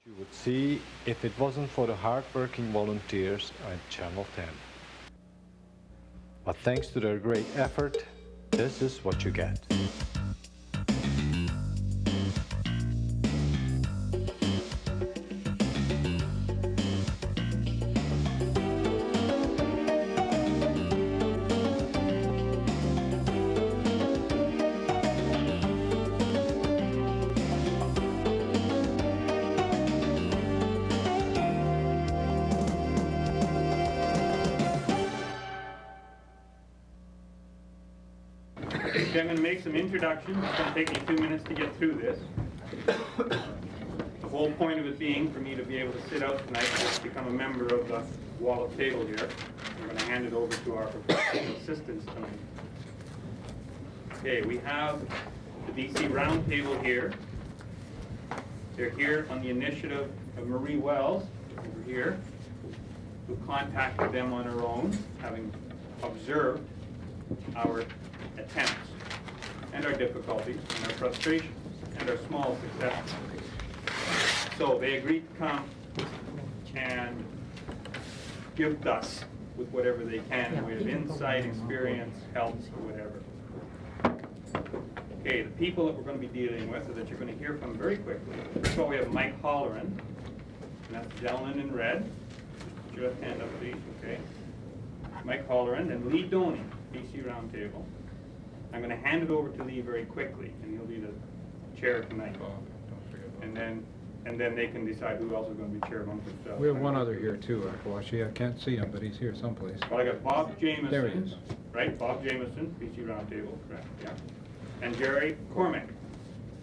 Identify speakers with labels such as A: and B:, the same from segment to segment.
A: You would see if it wasn't for the hard-working volunteers at Channel 10. But thanks to their great effort, this is what you get.
B: Okay, I'm going to make some introductions. It's going to take me 2 minutes to get through this. The whole point of it being for me to be able to sit out tonight and become a member of the wall of table here. We're going to hand it over to our professional assistants tonight. Okay, we have the DC Roundtable here. They're here on the initiative of Marie Wells, over here, who contacted them on her own, having observed our attempts and our difficulties and our frustrations and our small successes. So they agreed to come and give us with whatever they can in way of insight, experience, help, or whatever. Okay, the people that we're going to be dealing with, or that you're going to hear from very quickly. First of all, we have Mike Halleran, and that's the gentleman in red. Put your left hand up, please. Okay. Mike Halleran and Lee Doney, BC Roundtable. I'm going to hand it over to Lee very quickly, and he'll be the chair tonight. And then they can decide who else is going to be chair among themselves.
C: We have one other here too, Akawashi. I can't see him, but he's here someplace.
B: Well, I got Bob Jamieson.
C: There he is.
B: Right, Bob Jamieson, BC Roundtable, correct, yeah. And Jerry Cormick,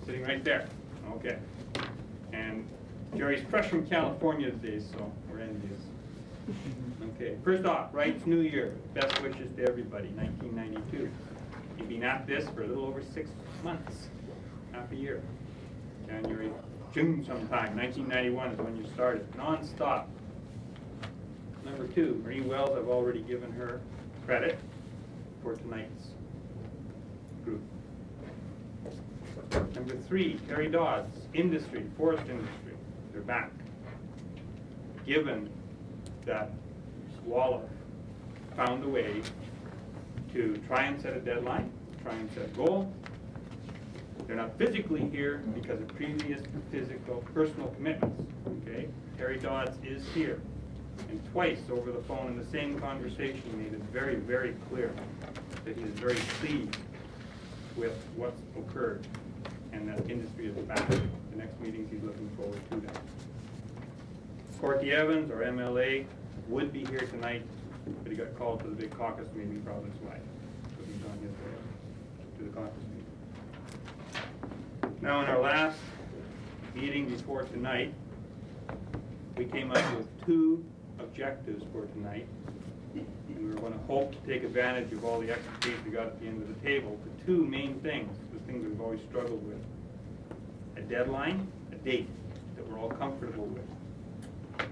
B: sitting right there. Okay. And Jerry's fresh from California today, so we're envious. Okay, first off, Wright's New Year. Best wishes to everybody, 1992. You've been at this for a little over 6 months, half a year. June sometime, 1991 is when you started, non-stop. Number 2, Marie Wells, I've already given her credit for tonight's group. Number 3, Terry Dodds, industry, forest industry, they're back. Given that Wallach found a way to try and set a deadline, try and set a goal. They're not physically here because of previous physical, personal commitments, okay? Terry Dodds is here. And twice over the phone in the same conversation made it very, very clear that he is very pleased with what's occurred and that industry is back. The next meetings he's looking forward to that. Corky Evans, our MLA, would be here tonight, but he got called to the big caucus meeting, probably his wife. So he's on his way to the caucus meeting. Now, in our last meeting before tonight, we came up with 2 objectives for tonight. And we were going to hope to take advantage of all the expertise we got at the end of the table. The 2 main things, the things we've always struggled with. A deadline, a date that we're all comfortable with.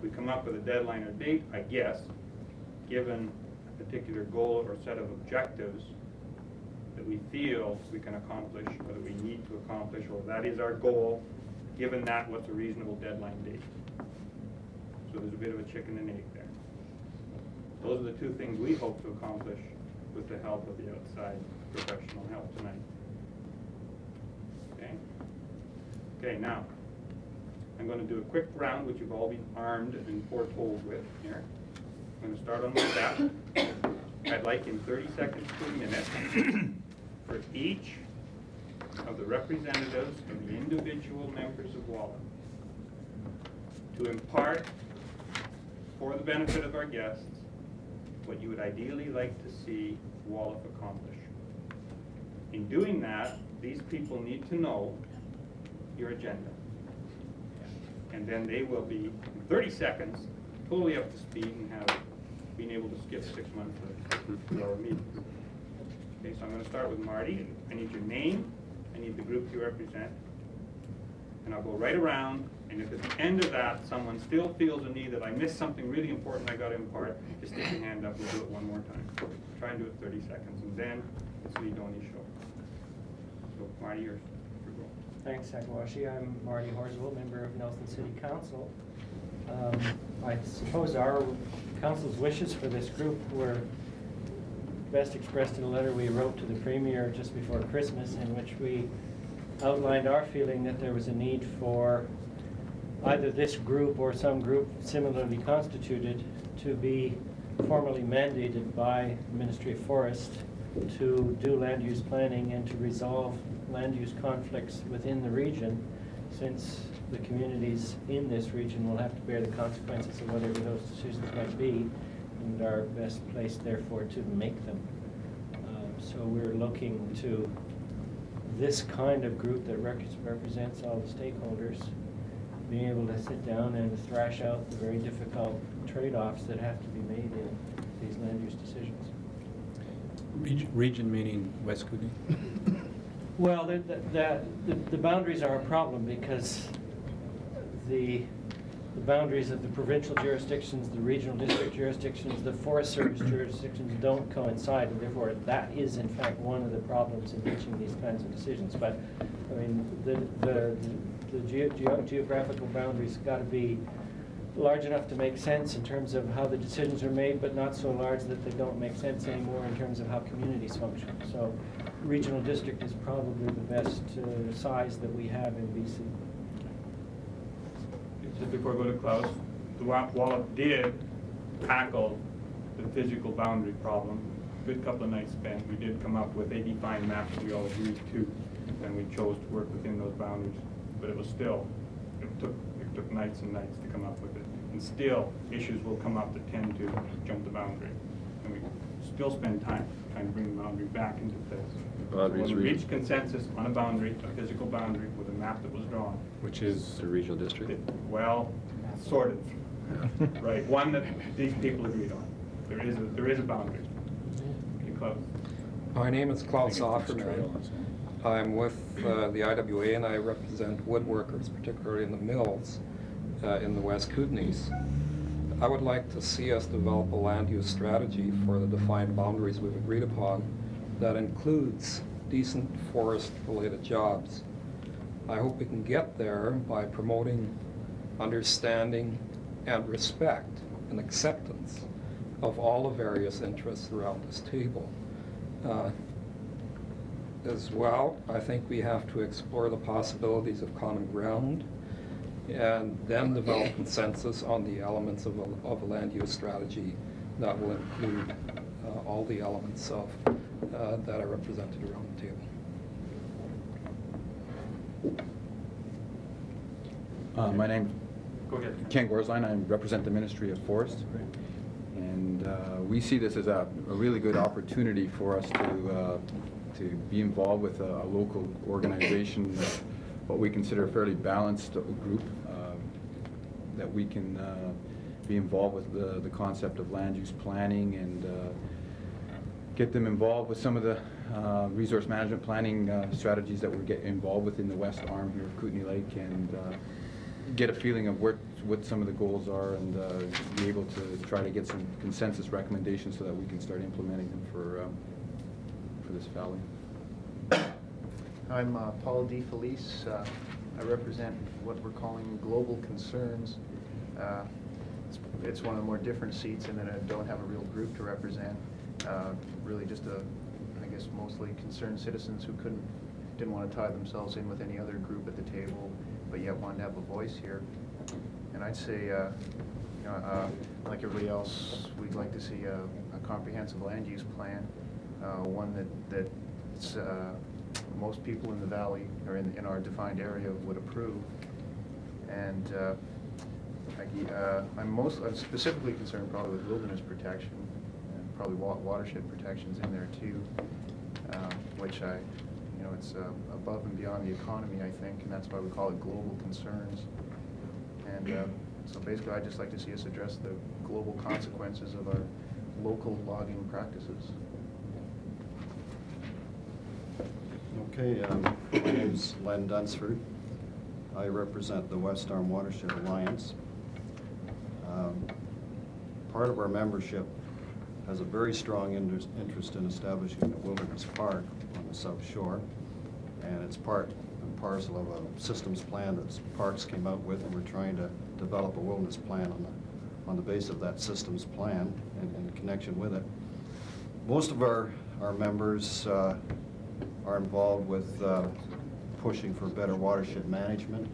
B: We come up with a deadline or date, I guess, given a particular goal or set of objectives that we feel we can accomplish or that we need to accomplish, or that is our goal, given that, what's a reasonable deadline date. So there's a bit of a chicken and egg there. Those are the 2 things we hope to accomplish with the help of the outside professional help tonight. Okay? Okay, now, I'm going to do a quick round, which you've all been armed and foretold with here. I'm going to start on my left. I'd like in 30 seconds to a minute for each of the representatives of the individual members of WALA to impart, for the benefit of our guests, what you would ideally like to see WALA accomplish. In doing that, these people need to know your agenda. And then they will be, in 30 seconds, totally up to speed and have been able to skip 6 months of our meeting. Okay, so I'm going to start with Marty. I need your name, I need the group you represent, and I'll go right around, and if at the end of that someone still feels a need that I missed something really important I got to impart, just stick your hand up, we'll do it one more time. Try and do it 30 seconds, and then it's Lee Doney's show. So Marty, your goal.
D: Thanks, Akawashi. I'm Marty Horswill, member of Nelson City Council. I suppose our council's wishes for this group were best expressed in a letter we wrote to the Premier just before Christmas, in which we outlined our feeling that there was a need for either this group or some group similarly constituted to be formally mandated by the Ministry of Forest to do land use planning and to resolve land use conflicts within the region, since the communities in this region will have to bear the consequences of whatever those decisions might be, and are best placed therefore to make them. So we're looking to this kind of group that represents all the stakeholders being able to sit down and thrash out the very difficult trade-offs that have to be made in these land use decisions.
C: Region meaning West Kootenai?
D: Well, the boundaries are a problem because the boundaries of the provincial jurisdictions, the regional district jurisdictions, the Forest Service jurisdictions don't coincide, and therefore that is in fact one of the problems in reaching these kinds of decisions. But I mean, the geographical boundaries got to be large enough to make sense in terms of how the decisions are made, but not so large that they don't make sense anymore in terms of how communities function. So regional district is probably the best size that we have in BC.
B: Just before I go to Klaus, the Wallop did tackle the physical boundary problem. Good couple of nights spent. We did come up with a defined map that we all agreed to, and we chose to work within those boundaries. But it was still, it took nights and nights to come up with it. And still, issues will come up that tend to jump the boundary. And we still spend time trying to bring the boundary back into place. So when we reached consensus on a boundary, a physical boundary with a map that was drawn.
C: Which is the regional district?
B: Well, sort of. Right, one that these people agreed on. There is a boundary. Okay, Klaus.
E: My name is Klaus Offerman. I'm with the IWA, and I represent woodworkers, particularly in the mills in the West Kootenays. I would like to see us develop a land use strategy for the defined boundaries we've agreed upon that includes decent forest-related jobs. I hope we can get there by promoting understanding and respect and acceptance of all the various interests around this table. As well, I think we have to explore the possibilities of common ground and then develop consensus on the elements of a land use strategy that will include all the elements of that are represented around the table.
F: My name
B: Go ahead.
F: Ken Goresline. I represent the Ministry of Forest, and we see this as a really good opportunity for us to be involved with a local organization, what we consider a fairly balanced group, that we can be involved with the concept of land use planning and get them involved with some of the resource management planning strategies that we get involved with in the west arm here of Kootenai Lake, and get a feeling of what some of the goals are, and be able to try to get some consensus recommendations so that we can start implementing them for this valley.
G: I'm Paul DeFelice. I represent what we're calling global concerns. It's one of the more different seats in that I don't have a real group to represent. Really just I guess mostly concerned citizens who didn't want to tie themselves in with any other group at the table, but yet wanted to have a voice here. And I'd say, like everybody else, we'd like to see a comprehensive land use plan, one that most people in the valley or in our defined area would approve. And I'm specifically concerned probably with wilderness protection, and probably watershed protections in there too, which it's above and beyond the economy, I think, and that's why we call it global concerns. And so basically, I'd just like to see us address the global consequences of our local logging practices.
H: Okay, my name's Len Dunsford. I represent the West Arm Watershed Alliance. Part of our membership has a very strong interest in establishing a wilderness park on the South Shore, and it's part parcel of a systems plan that Parks came out with, and we're trying to develop a wilderness plan on the base of that systems plan and in connection with it. Most of our members are involved with pushing for better watershed management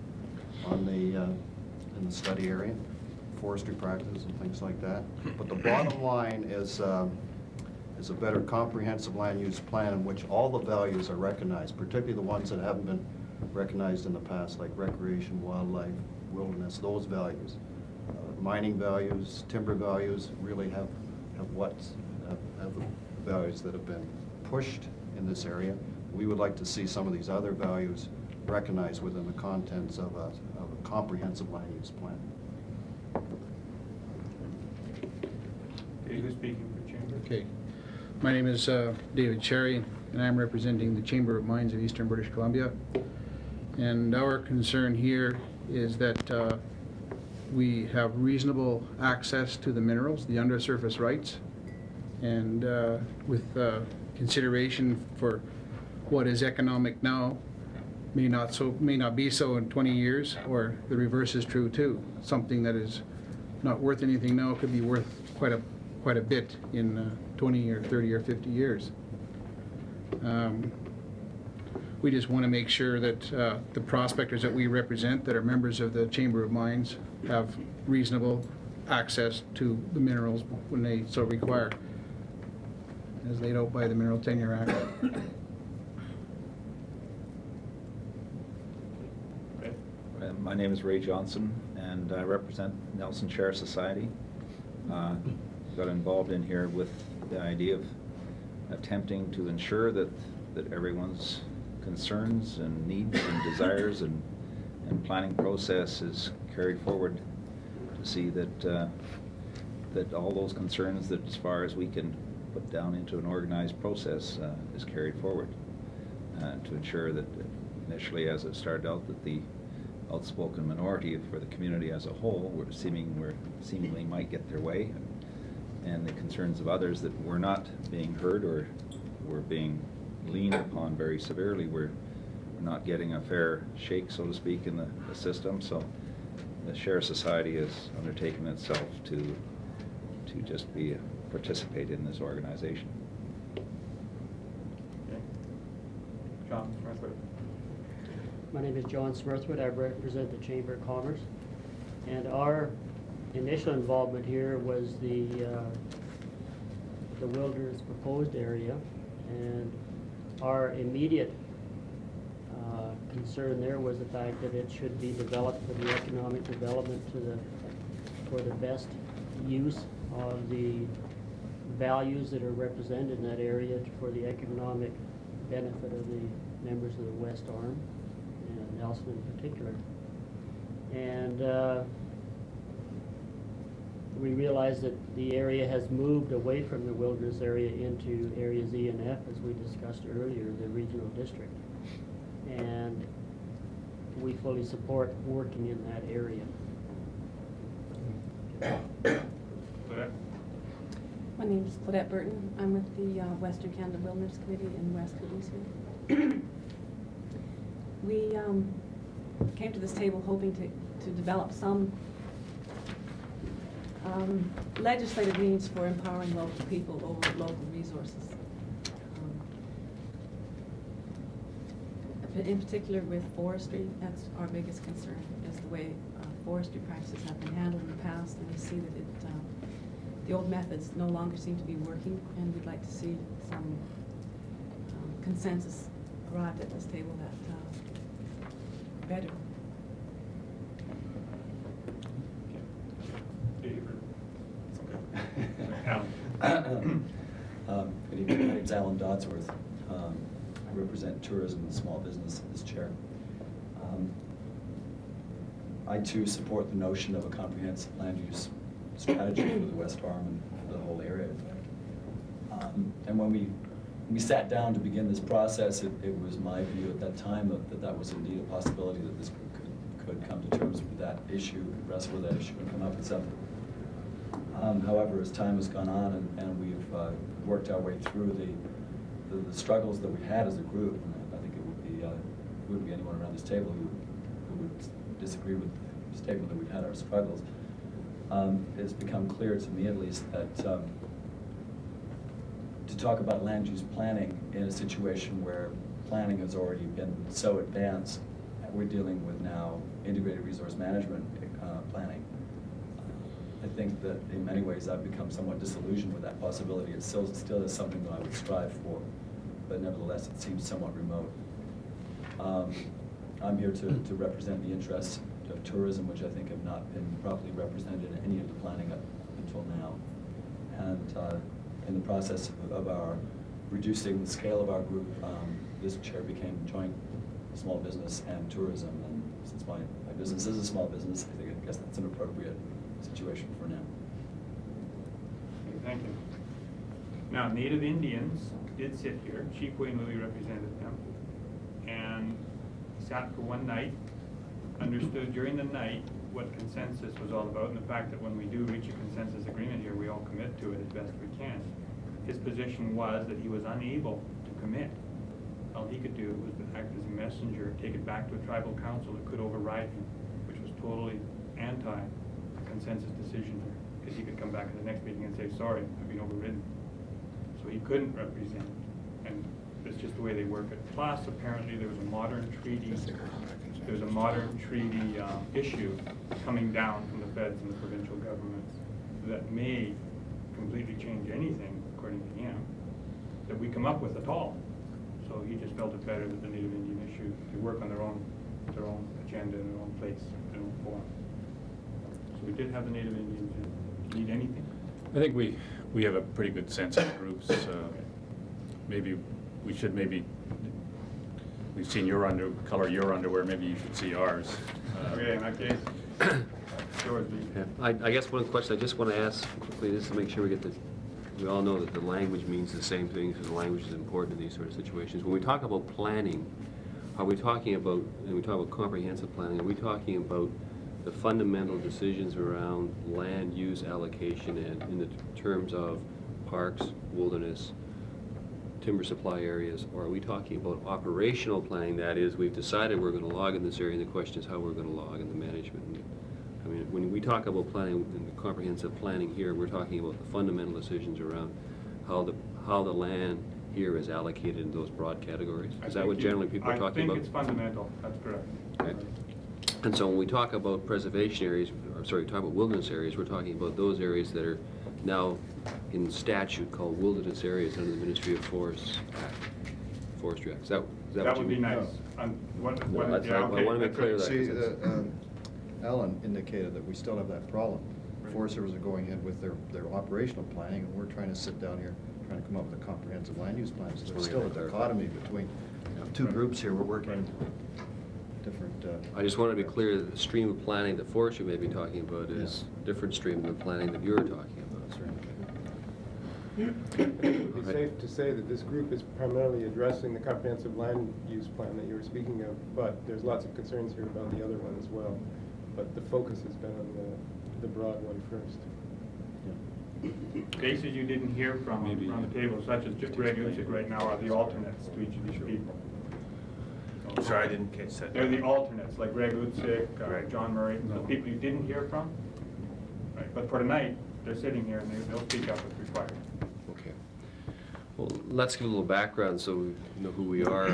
H: on in the study area, forestry practices and things like that. But the bottom line is a better comprehensive land use plan in which all the values are recognized, particularly the ones that haven't been recognized in the past, like recreation, wildlife, wilderness, those values. Mining values, timber values really have the values that have been pushed in this area. We would like to see some of these other values recognized within the contents of a comprehensive land use plan.
B: Okay, who's speaking for Chamber?
I: Okay. My name is David Cherry, and I'm representing the Chamber of Mines of Eastern British Columbia. And our concern here is that we have reasonable access to the minerals, the undersurface rights, and with consideration for what is economic now may not be so in 20 years, or the reverse is true too. Something that is not worth anything now could be worth quite a bit in 20 or 30 or 50 years. We just want to make sure that the prospectors that we represent, that are members of the Chamber of Mines, have reasonable access to the minerals when they so require, as laid out by the Mineral Tenure Act.
J: My name is Ray Johnson, and I represent Nelson Share Society. Got involved in here with the idea of attempting to ensure that everyone's concerns and needs and desires and planning process is carried forward, to see that all those concerns, that as far as we can put down into an organized process, is carried forward, to ensure that initially, as it started out, that the outspoken minority for the community as a whole seemingly might get their way, and the concerns of others that were not being heard or were being leaned upon very severely were not getting a fair shake, so to speak, in the system. So the Share Society has undertaken itself to just participate in this organization.
B: Okay. John Smurthwaite.
K: My name is John Smurthwaite. I represent the Chamber of Commerce. And our initial involvement here was the wilderness proposed area. And our immediate concern there was the fact that it should be developed for the economic development for the best use of the values that are represented in that area for the economic benefit of the members of the West Arm, and Nelson in particular. And we realize that the area has moved away from the wilderness area into areas E and F, as we discussed earlier, the regional district. And we fully support working in that area.
B: Claudette.
L: My name is Claudette Burton. I'm with the Western Canada Wilderness Committee in West Kootenays. We came to this table hoping to develop some legislative means for empowering local people over local resources. In particular with forestry, that's our biggest concern, is the way forestry practices have been handled in the past, and we see that the old methods no longer seem to be working, and we'd like to see some consensus arrived at this table that better.
M: Good evening. My name's Alan Dodsworth. I represent tourism and small business as chair. I too support the notion of a comprehensive land use strategy for the West Arm and for the whole area. And when we sat down to begin this process, it was my view at that time that was indeed a possibility, that this group could come to terms with that issue, wrestle with that issue, and come up with something. However, as time has gone on and we've worked our way through the struggles that we had as a group, I think it wouldn't be anyone around this table who would disagree with the statement that we've had our struggles. It's become clear to me, at least, that to talk about land use planning in a situation where planning has already been so advanced, we're dealing with now integrated resource management planning. I think that in many ways I've become somewhat disillusioned with that possibility. It still is something that I would strive for, but nevertheless it seems somewhat remote. I'm here to represent the interests of tourism, which I think have not been properly represented in any of the planning up until now. And in the process of our reducing the scale of our group, this chair became joint small business and tourism. And since my business is a small business, I guess that's an appropriate situation for now.
B: Okay, thank you. Now, Native Indians did sit here. Chief Wayne Louie represented them, and sat for one night, understood during the night what consensus was all about, and the fact that when we do reach a consensus agreement here, we all commit to it as best we can. His position was that he was unable to commit. All he could do was to act as a messenger, take it back to a tribal council that could override him, which was totally anti-consensus decision here, because he could come back at the next meeting and say, sorry, I've been overridden. So he couldn't represent, and that's just the way they work it. Plus, apparently, there was a modern treaty issue coming down from the feds and the provincial governments that may completely change anything, according to him, that we come up with at all. So he just felt it better that the Native Indian issue to work on their own agenda in their own place, their own forum. So we did have the Native Indians in. Do you need anything?
N: I think we have a pretty good sense of groups. Maybe we should we've seen your color your underwear, maybe you should see ours.
B: Okay, in that case, George,
O: yeah. I guess one question I just want to ask quickly, just to make sure we all know that the language means the same thing, because the language is important in these sort of situations. When we talk about planning, are we talking about, and we talk about comprehensive planning, are we talking about the fundamental decisions around land use allocation and in the terms of parks, wilderness, timber supply areas, or are we talking about operational planning? That is, we've decided we're going to log in this area, and the question is how we're going to log in the management. I mean, when we talk about planning and comprehensive planning here, we're talking about the fundamental decisions around how the land here is allocated in those broad categories. Is that what generally people are talking about?
B: I think it's fundamental. That's correct.
O: Okay. And so when we talk about preservation areas, or sorry, talk about wilderness areas, we're talking about those areas that are now in statute called wilderness areas under the Ministry of Forestry Act. Is that
B: That would be nice.
O: I want to make clear that.
H: See, Alan indicated that we still have that problem. Forest Service are going ahead with their operational planning, and we're trying to sit down here, trying to come up with a comprehensive land use plan. So there's still a dichotomy between two groups here. We're working different.
O: I just want to be clear that the stream of planning that Forestry may be talking about is a different stream than the planning that you're talking about.
P: It would be safe to say that this group is primarily addressing the comprehensive land use plan that you were speaking of, but there's lots of concerns here about the other one as well. But the focus has been on the broad one first.
B: Faces you didn't hear from on the table, such as Greg Utzig right now, are the alternates to each of these people.
N: Sorry, I didn't catch that.
B: They're the alternates, like Greg Utzig, John Murray, the people you didn't hear from. Right. But for tonight, they're sitting here and they'll speak up if required.
O: Okay. Well, let's give a little background so we know who we are.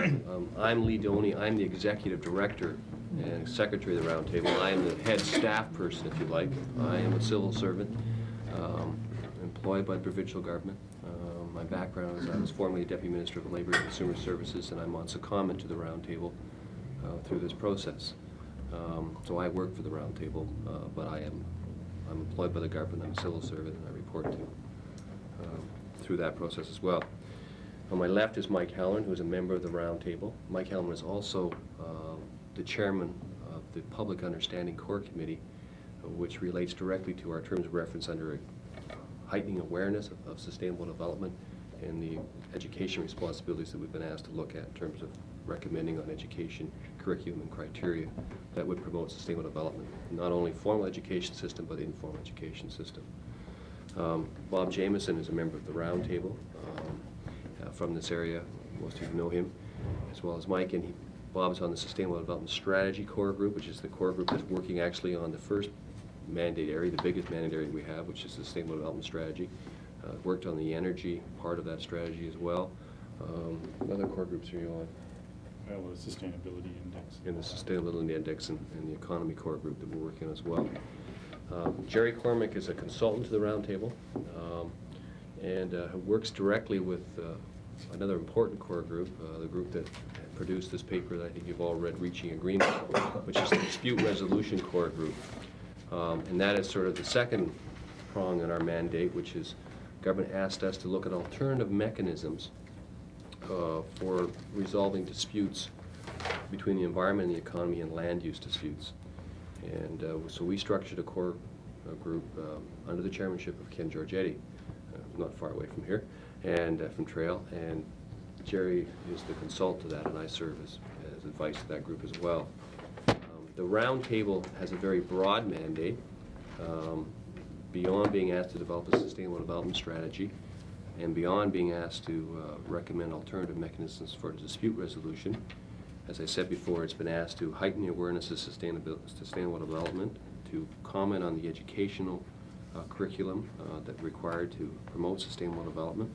O: I'm Lee Doney. I'm the executive director and secretary of the roundtable. I am the head staff person, if you like. I am a civil servant, employed by the provincial government. My background is I was formerly Deputy Minister of Labour and Consumer Services, and I'm on secondment to the roundtable through this process. So I work for the roundtable, but I'm employed by the government. I'm a civil servant, and I report to through that process as well. On my left is Mike Halleran, who is a member of the roundtable. Mike Halleran is also the chairman of the Public Understanding Core Committee, which relates directly to our terms of reference under heightening awareness of sustainable development and the education responsibilities that we've been asked to look at in terms of recommending on education, curriculum, and criteria that would promote sustainable development, not only formal education system, but informal education system. Bob Jamieson is a member of the roundtable from this area. Most of you know him, as well as Mike, and Bob's on the Sustainable Development Strategy Core Group, which is the core group that's working actually on the first mandate area, the biggest mandate area we have, which is the Sustainable Development Strategy. Worked on the energy part of that strategy as well. What other core groups are you on?
N: Well, the Sustainability Index.
O: In the Sustainability Index and the Economy Core Group that we're working on as well. Jerry Cormick is a consultant to the Roundtable and works directly with another important core group, the group that produced this paper that I think you've all read, Reaching Agreement, which is the Dispute Resolution Core Group. And that is sort of the second prong in our mandate, which is government asked us to look at alternative mechanisms for resolving disputes between the environment and the economy and land use disputes. And so we structured a core group under the chairmanship of Ken Giorgetti, not far away from here, and from Trail. And Jerry is the consultant to that, and I serve as advice to that group as well. The Roundtable has a very broad mandate, beyond being asked to develop a sustainable development strategy, and beyond being asked to recommend alternative mechanisms for dispute resolution. As I said before, it's been asked to heighten the awareness of sustainable development, to comment on the educational curriculum that's required to promote sustainable development.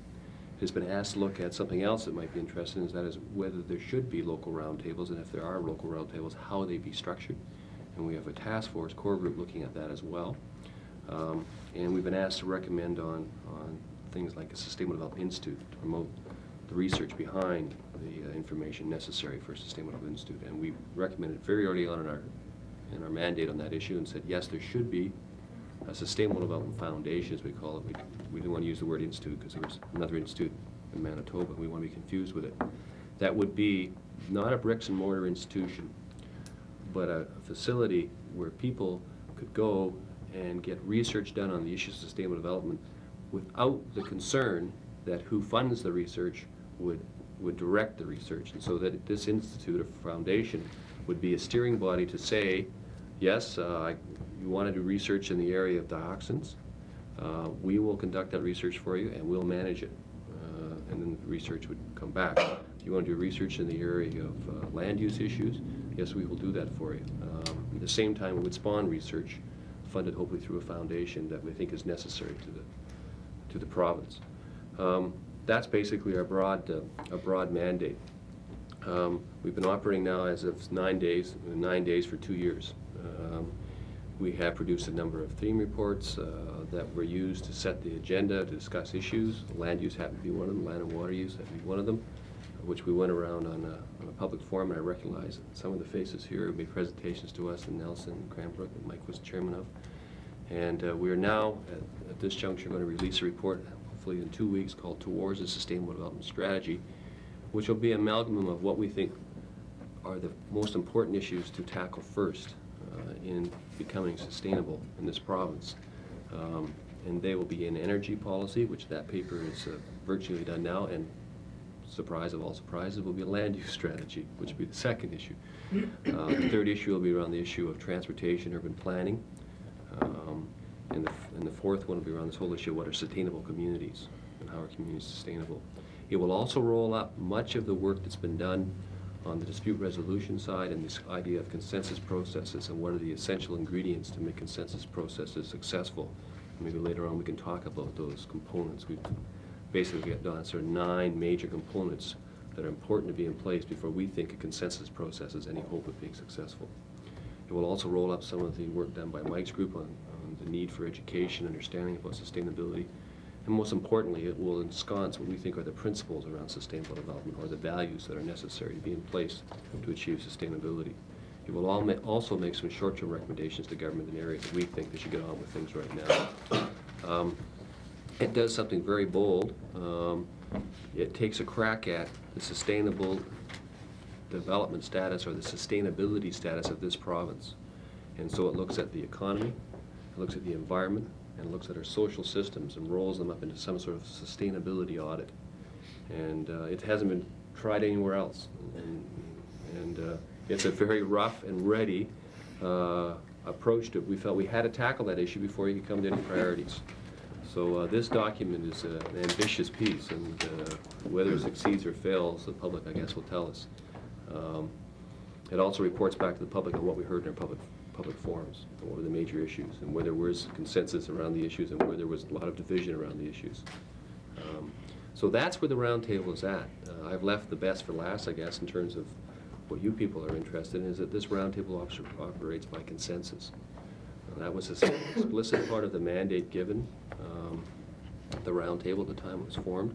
O: It's been asked to look at something else that might be interesting, that is whether there should be local roundtables, and if there are local roundtables, how they be structured. And we have a task force core group looking at that as well. And we've been asked to recommend on things like a Sustainable Development Institute to promote the research behind the information necessary for a Sustainable Development Institute. And we recommended very early on in our mandate on that issue and said, yes, there should be a Sustainable Development Foundation, as we call it. We didn't want to use the word institute because there was another institute in Manitoba. We want to be confused with it. That would be not a bricks and mortar institution, but a facility where people could go and get research done on the issues of sustainable development without the concern that who funds the research would direct the research. And so that this institute or foundation would be a steering body to say, yes, you want to do research in the area of dioxins, we will conduct that research for you and we'll manage it. And then the research would come back. If you want to do research in the area of land use issues, yes, we will do that for you. At the same time, it would spawn research funded hopefully through a foundation that we think is necessary to the province. That's basically our broad mandate. We've been operating now as of 9 days for 2 years. We have produced a number of theme reports that were used to set the agenda to discuss issues. Land use happened to be one of them, land and water use happened to be one of them, which we went around on a public forum, and I recognize some of the faces here who made presentations to us, and Nelson, Cranbrook, and Mike was chairman of. And we are now, at this juncture, going to release a report, hopefully in 2 weeks, called Towards a Sustainable Development Strategy, which will be an amalgam of what we think are the most important issues to tackle first in becoming sustainable in this province. And they will be in energy policy, which that paper is virtually done now, and surprise of all surprises, will be a land use strategy, which will be the second issue. The third issue will be around the issue of transportation, urban planning. And the fourth one will be around this whole issue of what are sustainable communities and how are communities sustainable. It will also roll up much of the work that's been done on the dispute resolution side and this idea of consensus processes and what are the essential ingredients to make consensus processes successful. Maybe later on we can talk about those components. We've basically got down sort of 9 major components that are important to be in place before we think a consensus process has any hope of being successful. It will also roll up some of the work done by Mike's group on the need for education, understanding about sustainability, and most importantly, it will ensconce what we think are the principles around sustainable development, or the values that are necessary to be in place to achieve sustainability. It will also make some short-term recommendations to government in areas that we think they should get on with things right now. It does something very bold. It takes a crack at the sustainable development status or the sustainability status of this province. And so it looks at the economy, it looks at the environment, and looks at our social systems and rolls them up into some sort of sustainability audit. And it hasn't been tried anywhere else. And it's a very rough and ready approach to it. We felt we had to tackle that issue before you could come to any priorities. So this document is an ambitious piece, and whether it succeeds or fails, the public, I guess, will tell us. It also reports back to the public on what we heard in our public forums, and what were the major issues, and where there was consensus around the issues, and where there was a lot of division around the issues. So that's where the roundtable is at. I've left the best for last, I guess, in terms of what you people are interested in, is that this roundtable operates by consensus. That was an explicit part of the mandate given the roundtable at the time it was formed.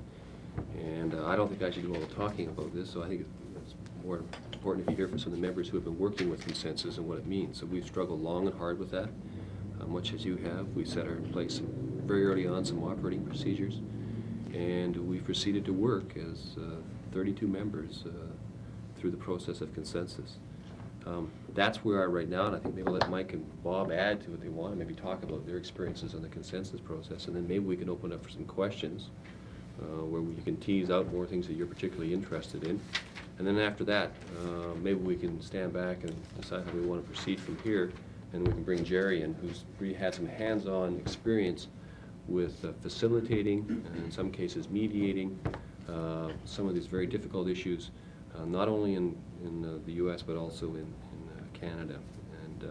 O: And I don't think I should do all the talking about this, so I think it's more important if you hear from some of the members who have been working with consensus and what it means. So we've struggled long and hard with that, much as you have. We set in place very early on some operating procedures, and we proceeded to work as 32 members through the process of consensus. That's where we are right now, and I think maybe I'll let Mike and Bob add to what they want, and maybe talk about their experiences on the consensus process, and then maybe we can open up for some questions where you can tease out more things that you're particularly interested in. And then after that, maybe we can stand back and decide how we want to proceed from here, and we can bring Jerry in, who's really had some hands-on experience with facilitating, and in some cases mediating, some of these very difficult issues, not only in the U.S. but also in Canada, and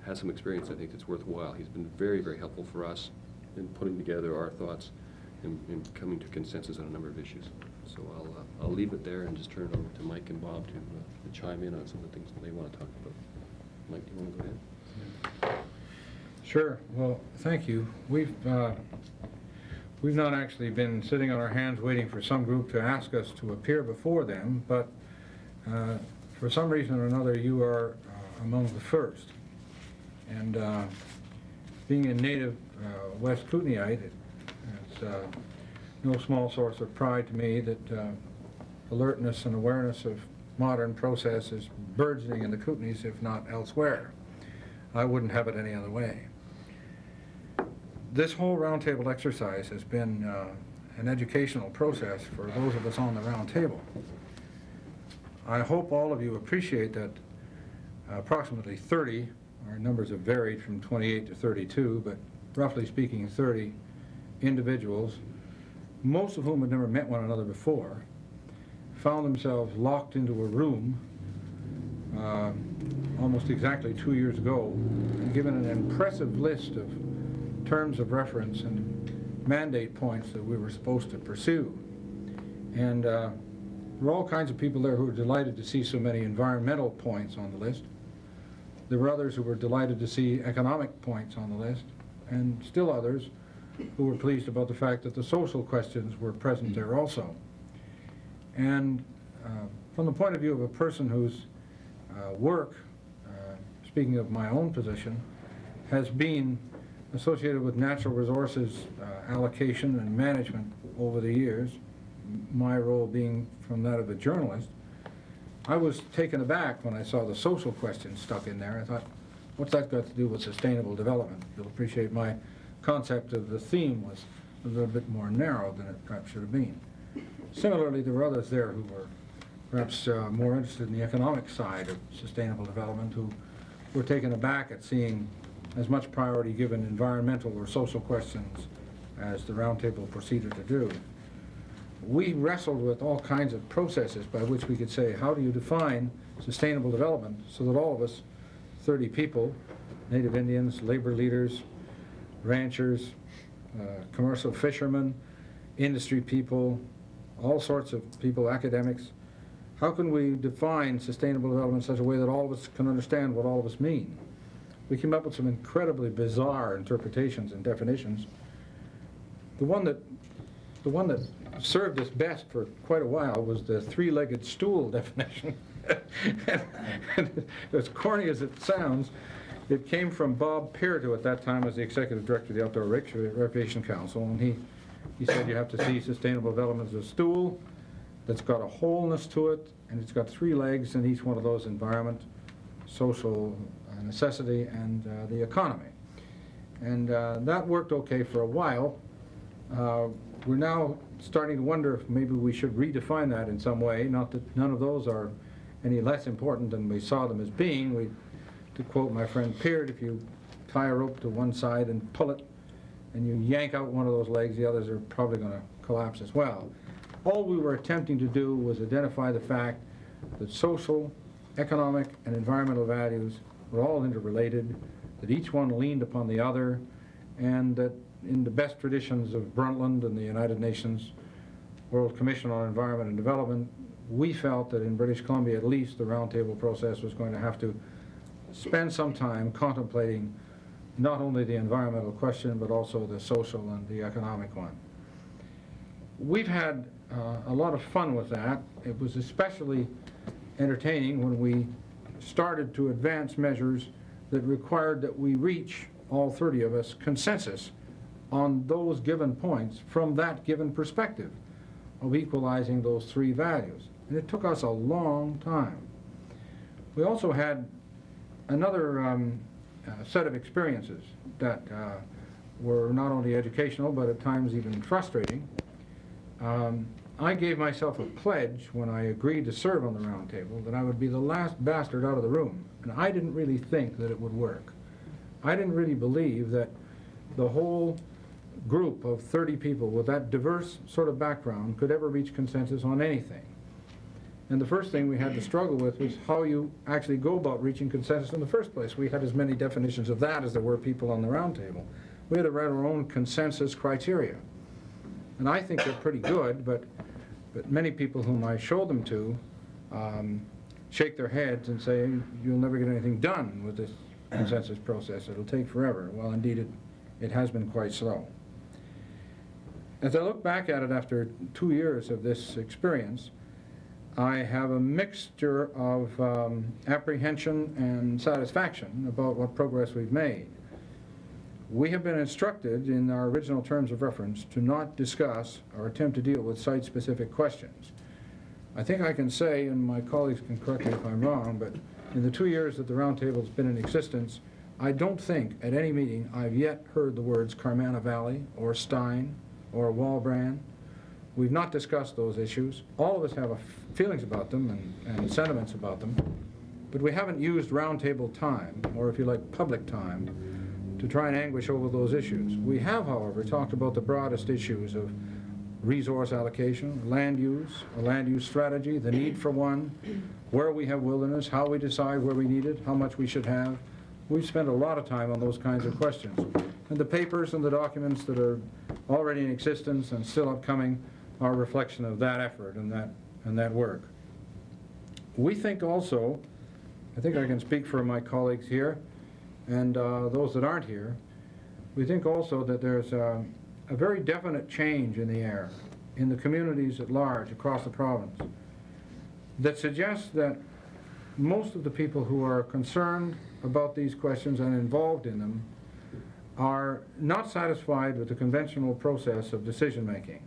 O: has some experience I think that's worthwhile. He's been very, very helpful for us in putting together our thoughts and coming to consensus on a number of issues. So I'll leave it there and just turn it over to Mike and Bob to chime in on some of the things that they want to talk about. Mike, do you want to go ahead?
I: Sure. Well, thank you. We've not actually been sitting on our hands waiting for some group to ask us to appear before them, but for some reason or another, you are among the first. And being a native West Kootenaite, it's no small source of pride to me that alertness and awareness of modern process is burgeoning in the Kootenays, if not elsewhere. I wouldn't have it any other way. This whole roundtable exercise has been an educational process for those of us on the roundtable. I hope all of you appreciate that approximately 30, our numbers have varied from 28 to 32, but roughly speaking 30 individuals, most of whom had never met one another before, found themselves locked into a room almost exactly 2 years ago and given an impressive list of terms of reference and mandate points that we were supposed to pursue. And there were all kinds of people there who were delighted to see so many environmental points on the list. There were others who were delighted to see economic points on the list, and still others who were pleased about the fact that the social questions were present there also. And from the point of view of a person whose work, speaking of my own position, has been associated with natural resources allocation and management over the years, my role being from that of a journalist, I was taken aback when I saw the social questions stuck in there. I thought, what's that got to do with sustainable development? You'll appreciate my concept of the theme was a little bit more narrow than it perhaps should have been. Similarly, there were others there who were perhaps more interested in the economic side of sustainable development, who were taken aback at seeing as much priority given environmental or social questions as the roundtable proceeded to do. We wrestled with all kinds of processes by which we could say, how do you define sustainable development so that all of us, 30 people, Native Indians, labor leaders, ranchers, commercial fishermen, industry people, all sorts of people, academics, how can we define sustainable development in such a way that all of us can understand what all of us mean? We came up with some incredibly bizarre interpretations and definitions. The one that served us best for quite a while was the three-legged stool definition. As corny as it sounds, it came from Bob Peart, who at that time was the executive director of the Outdoor Recreation Council, and he said you have to see sustainable development as a stool that's got a wholeness to it, and it's got three legs in each one of those: environment, social necessity, and the economy. And that worked okay for a while. We're now starting to wonder if maybe we should redefine that in some way. Not that none of those are any less important than we saw them as being. To quote my friend Peart, if you tie a rope to one side and pull it, and you yank out one of those legs, the others are probably going to collapse as well. All we were attempting to do was identify the fact that social, economic and environmental values were all interrelated, that each one leaned upon the other, and that in the best traditions of Brundtland and the United Nations World Commission on Environment and Development, we felt that in British Columbia at least the roundtable process was going to have to spend some time contemplating not only the environmental question but also the social and the economic one. We've had a lot of fun with that. It was especially entertaining when we started to advance measures that required that we reach, all 30 of us, consensus on those given points from that given perspective of equalizing those three values. And it took us a long time. We also had another set of experiences that were not only educational but at times even frustrating. I gave myself a pledge when I agreed to serve on the round table that I would be the last bastard out of the room, and I didn't really think that it would work. I didn't really believe that the whole group of 30 people with that diverse sort of background could ever reach consensus on anything. And the first thing we had to struggle with was how you actually go about reaching consensus in the first place. We had as many definitions of that as there were people on the round table. We had to write our own consensus criteria. And I think they're pretty good, but many people whom I show them to shake their heads and say, you'll never get anything done with this consensus process. It'll take forever. Well, indeed, it has been quite slow. As I look back at it after 2 years of this experience, I have a mixture of apprehension and satisfaction about what progress we've made. We have been instructed in our original terms of reference to not discuss or attempt to deal with site-specific questions. I think I can say, and my colleagues can correct me if I'm wrong, but in the 2 years that the roundtable has been in existence, I don't think at any meeting I've yet heard the words Carmanah Valley or Stein or Walbrand. We've not discussed those issues. All of us have feelings about them and sentiments about them, but we haven't used roundtable time, or if you like, public time, to try and anguish over those issues. We have, however, talked about the broadest issues of resource allocation, land use, a land use strategy, the need for one, where we have wilderness, how we decide where we need it, how much we should have. We've spent a lot of time on those kinds of questions. And the papers and the documents that are already in existence and still upcoming are a reflection of that effort and that work. We think also, I think I can speak for my colleagues here and those that aren't here, we think also that there's a very definite change in the air in the communities at large across the province that suggests that most of the people who are concerned about these questions and involved in them are not satisfied with the conventional process of decision making.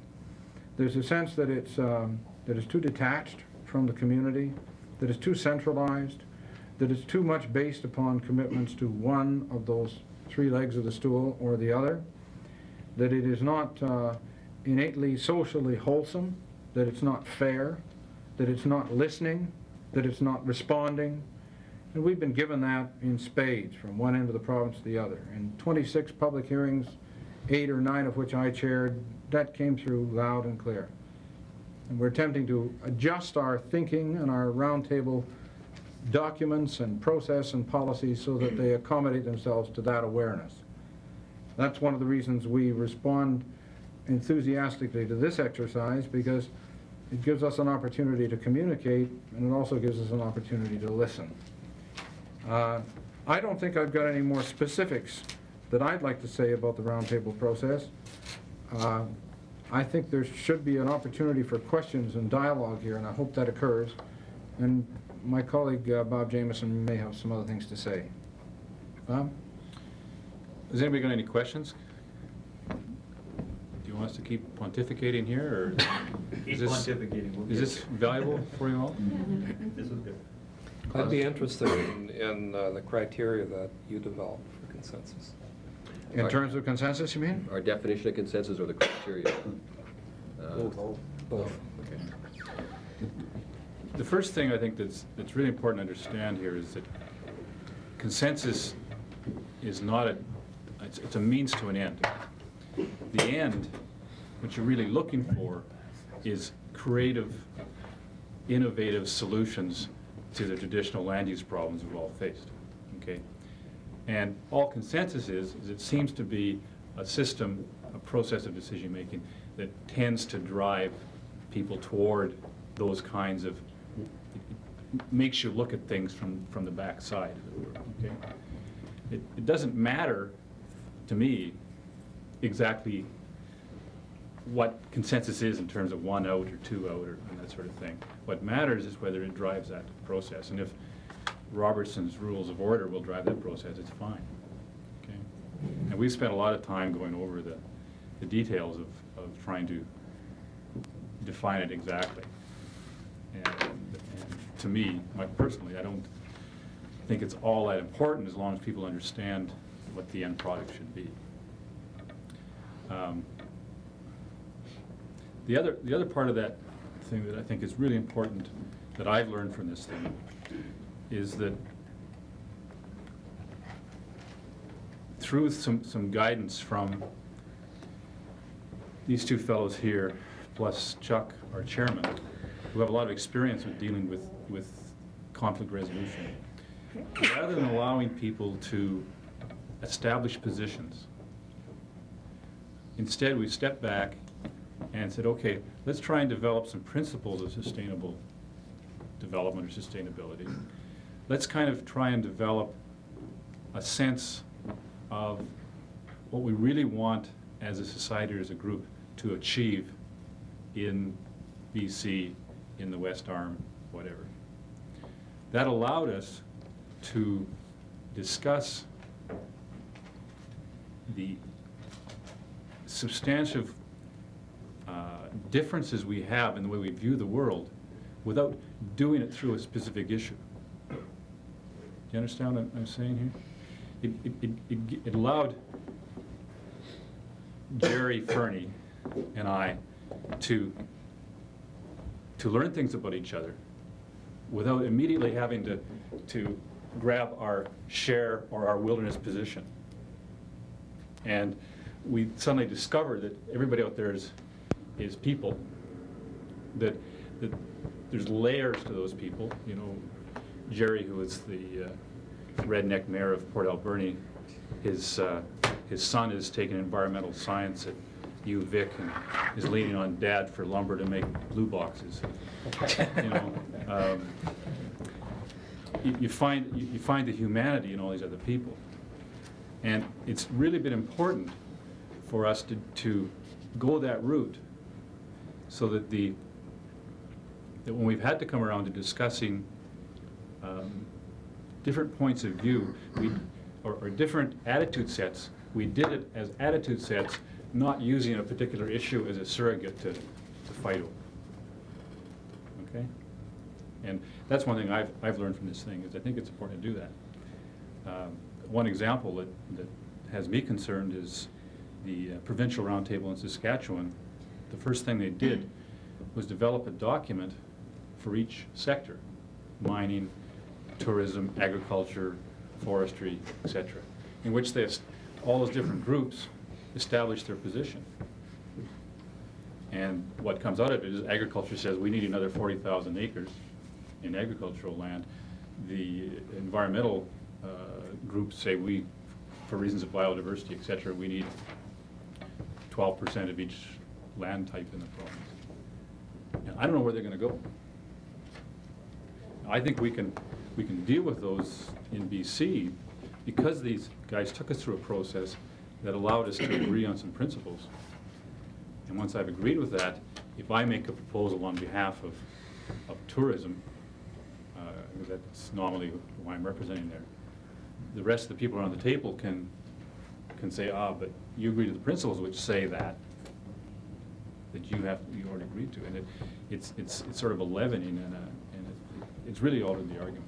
I: There's a sense that it's too detached from the community, that it's too centralized, that it's too much based upon commitments to one of those three legs of the stool or the other, that it is not innately socially wholesome, that it's not fair, that it's not listening, that it's not responding. And we've been given that in spades from one end of the province to the other. In 26 public hearings, 8 or 9 of which I chaired, that came through loud and clear. And we're attempting to adjust our thinking and our roundtable documents and process and policies so that they accommodate themselves to that awareness. That's one of the reasons we respond enthusiastically to this exercise, because it gives us an opportunity to communicate, and it also gives us an opportunity to listen. I don't think I've got any more specifics that I'd like to say about the roundtable process. I think there should be an opportunity for questions and dialogue here, and I hope that occurs. And my colleague Bob Jamieson may have some other things to say. Bob?
N: Has anybody got any questions? Do you want us to keep pontificating here, or
J: Keep pontificating.
N: Is this valuable for you all?
E: This is good. I'd be interested in the criteria that you developed for consensus.
I: In terms of consensus, you mean?
O: Our definition of consensus or the criteria?
E: Both.
O: Okay.
N: The first thing I think that's really important to understand here is that consensus is not it's a means to an end. The end, what you're really looking for, is creative, innovative solutions to the traditional land use problems we've all faced, okay? And all consensus is it seems to be a system, a process of decision-making that tends to drive people toward those kinds of, it makes you look at things from the back side, as it were, okay? It doesn't matter to me exactly what consensus is in terms of 1 out or 2 out and that sort of thing. What matters is whether it drives that process. And if Robertson's Rules of Order will drive that process, it's fine. Okay? And we've spent a lot of time going over the details of trying to define it exactly. And to me, personally, I don't think it's all that important as long as people understand what the end product should be. The other part of that thing that I think is really important that I've learned from this thing is that through some guidance from these two fellows here, plus Chuck, our chairman, who have a lot of experience with dealing with conflict resolution, rather than allowing people to establish positions, instead we stepped back and said, okay, let's try and develop some principles of sustainable development or sustainability. Let's kind of try and develop a sense of what we really want as a society or as a group to achieve in BC, in the West Arm, whatever. That allowed us to discuss the substantive differences we have in the way we view the world without doing it through a specific issue. Do you understand what I'm saying here? It allowed Jerry Fernie and I to learn things about each other without immediately having to grab our share or our wilderness position. And we suddenly discovered that everybody out there is people, that there's layers to those people. You know, Jerry, who is the redneck mayor of Port Alberni, his son is taking environmental science at UVic and is leaning on Dad for lumber to make blue boxes. You know, you find the humanity in all these other people, and it's really been important for us to go that route, so that when we've had to come around to discussing different points of view, or different attitude sets, we did it as attitude sets, not using a particular issue as a surrogate to fight over. Okay? And that's one thing I've learned from this thing, is I think it's important to do that. One example that has me concerned is the Provincial Roundtable in Saskatchewan. The first thing they did was develop a document for each sector: mining, tourism, agriculture, forestry, etc., in which all those different groups established their position. And what comes out of it is agriculture says we need another 40,000 acres in agricultural land. The environmental groups say for reasons of biodiversity, etc., we need 12% of each land type in the province. And I don't know where they're going to go. I think we can deal with those in BC because these guys took us through a process that allowed us to agree on some principles. And once I've agreed with that, if I make a proposal on behalf of tourism, that's normally who I'm representing there, the rest of the people around the table can say, but you agree to the principles which say that you already agreed to, and it's sort of a leavening, and it's really altered the argument.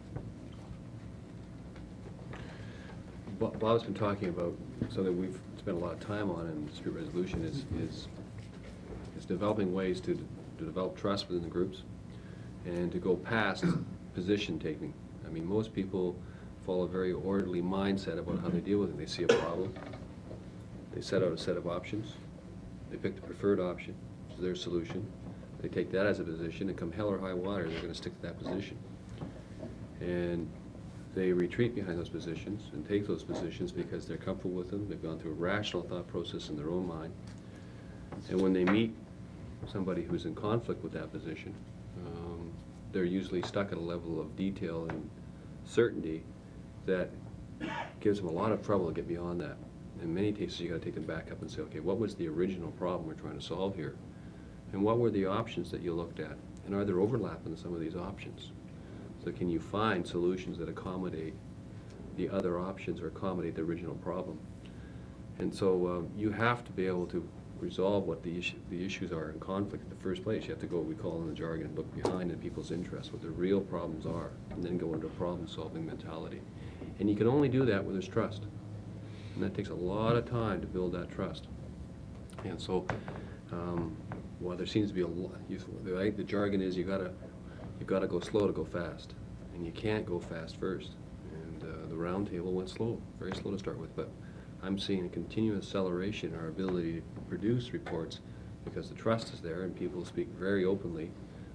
O: Bob's been talking about something we've spent a lot of time on in dispute resolution is developing ways to develop trust within the groups and to go past position taking. I mean, most people follow a very orderly mindset about how they deal with it. They see a problem, they set out a set of options, they pick the preferred option as their solution, they take that as a position, and come hell or high water, they're going to stick to that position. And they retreat behind those positions and take those positions because they're comfortable with them. They've gone through a rational thought process in their own mind. And when they meet somebody who's in conflict with that position, they're usually stuck at a level of detail and certainty that gives them a lot of trouble to get beyond that. In many cases, you got to take them back up and say, okay, what was the original problem we're trying to solve here? And what were the options that you looked at? And are there overlap in some of these options? So can you find solutions that accommodate the other options or accommodate the original problem? And so you have to be able to resolve what the issues are in conflict in the first place. You have to go, we call in the jargon, look behind in people's interests, what their real problems are, and then go into a problem-solving mentality. And you can only do that where there's trust. And that takes a lot of time to build that trust. And so, while there seems to be a lot, the jargon is you've got to go slow to go fast. And you can't go fast first. And the round table went slow, very slow to start with, but I'm seeing a continuous acceleration in our ability to produce reports because the trust is there and people speak very openly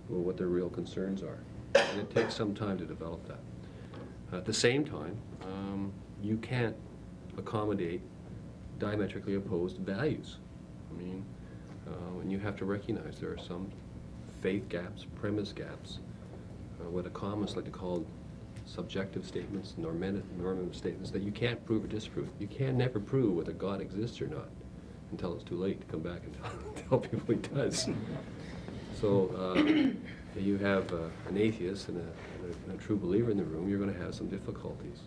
O: about what their real concerns are. And it takes some time to develop that. At the same time, you can't accommodate diametrically opposed values. I mean, and you have to recognize there are some faith gaps, premise gaps, what economists like to call subjective statements, normative statements that you can't prove or disprove. You can never prove whether God exists or not until it's too late to come back and tell people he does. So you have an atheist and a true believer in the room, you're going to have some difficulties.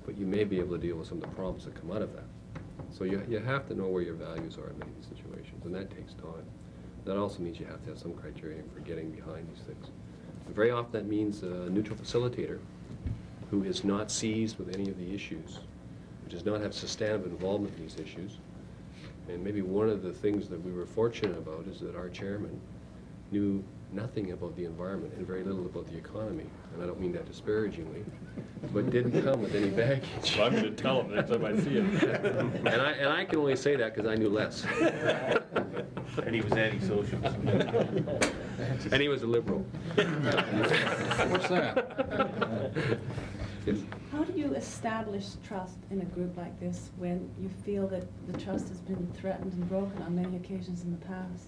O: But you may be able to deal with some of the problems that come out of that. So you have to know where your values are in many situations, and that takes time. That also means you have to have some criteria for getting behind these things. And very often that means a neutral facilitator who is not seized with any of the issues, who does not have substantive involvement in these issues. And maybe one of the things that we were fortunate about is that our chairman knew nothing about the environment and very little about the economy. And I don't mean that disparagingly, but didn't come with any baggage.
N: Well, I'm going to tell him next time I see him.
O: and I can only say that because I knew less.
Q: And he was antisocial.
O: And he was a liberal.
C: What's that?
L: How do you establish trust in a group like this when you feel that the trust has been threatened and broken on many occasions in the past?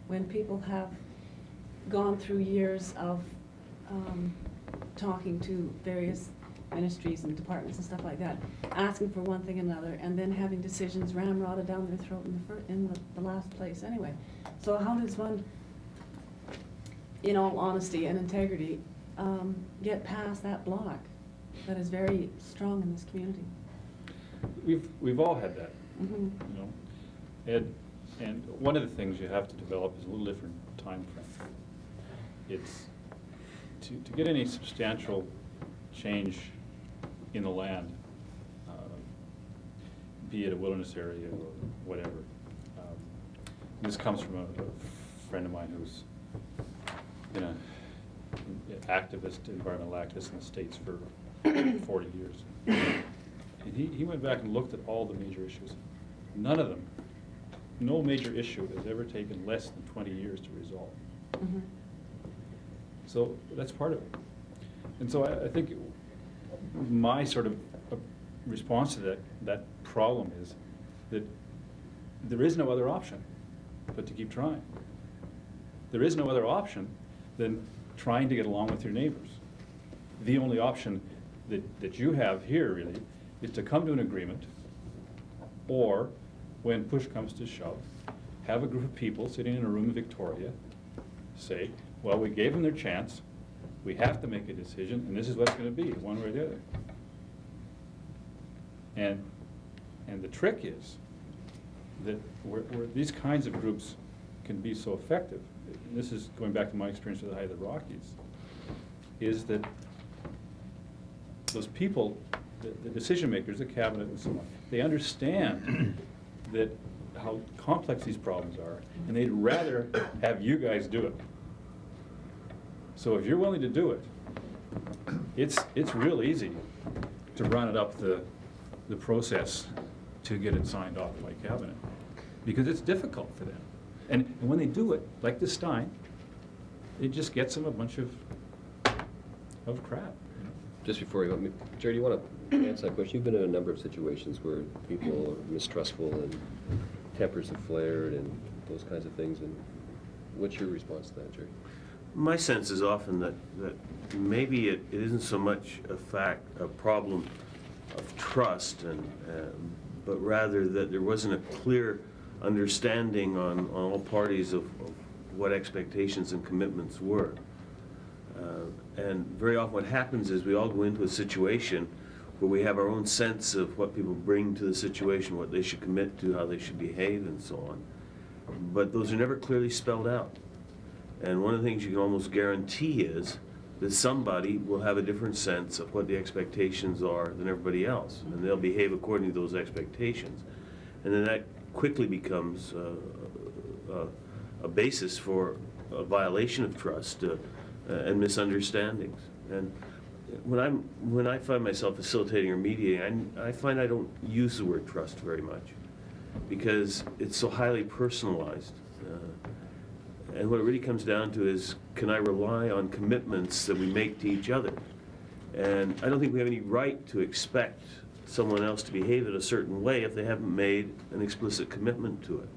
L: When people have gone through years of talking to various ministries and departments and stuff like that, asking for one thing and another, and then having decisions ramrodded down their throat in the last place anyway. So how does one, in all honesty and integrity, get past that block that is very strong in this community?
N: We've all had that,
L: Mm-hmm.
N: you know. And one of the things you have to develop is a little different time frame. It's to get any substantial change in the land, be it a wilderness area or whatever. This comes from a friend of mine who's been an activist, environmental activist in the States for 40 years. And he went back and looked at all the major issues. None of them, no major issue has ever taken less than 20 years to resolve.
L: Mm-hmm.
N: So that's part of it. And so I think my sort of response to that problem is that there is no other option but to keep trying. There is no other option than trying to get along with your neighbors. The only option that you have here really is to come to an agreement, or when push comes to shove, have a group of people sitting in a room in Victoria say, well, we gave them their chance, we have to make a decision, and this is what it's going to be, one way or the other. And the trick is that where these kinds of groups can be so effective, and this is going back to my experience with the Height of the Rockies, is that those people, the decision makers, the cabinet and so on, they understand that how complex these problems are, and they'd rather have you guys do it. So if you're willing to do it, it's real easy to run it up the process to get it signed off by cabinet, because it's difficult for them. And when they do it, like this Stein, it just gets them a bunch of crap.
O: just before you, Jerry, do you want to answer that question? You've been in a number of situations where people are mistrustful and tempers have flared and those kinds of things, and what's your response to that, Jerry?
Q: My sense is often that maybe it isn't so much a problem of trust, but rather that there wasn't a clear understanding on all parties of what expectations and commitments were. And very often what happens is we all go into a situation where we have our own sense of what people bring to the situation, what they should commit to, how they should behave, and so on. But those are never clearly spelled out. And one of the things you can almost guarantee is that somebody will have a different sense of what the expectations are than everybody else, and they'll behave according to those expectations. And then that quickly becomes a basis for a violation of trust and misunderstandings. And when I find myself facilitating or mediating, I find I don't use the word trust very much because it's so highly personalized. And what it really comes down to is, can I rely on commitments that we make to each other? And I don't think we have any right to expect someone else to behave in a certain way if they haven't made an explicit commitment to it.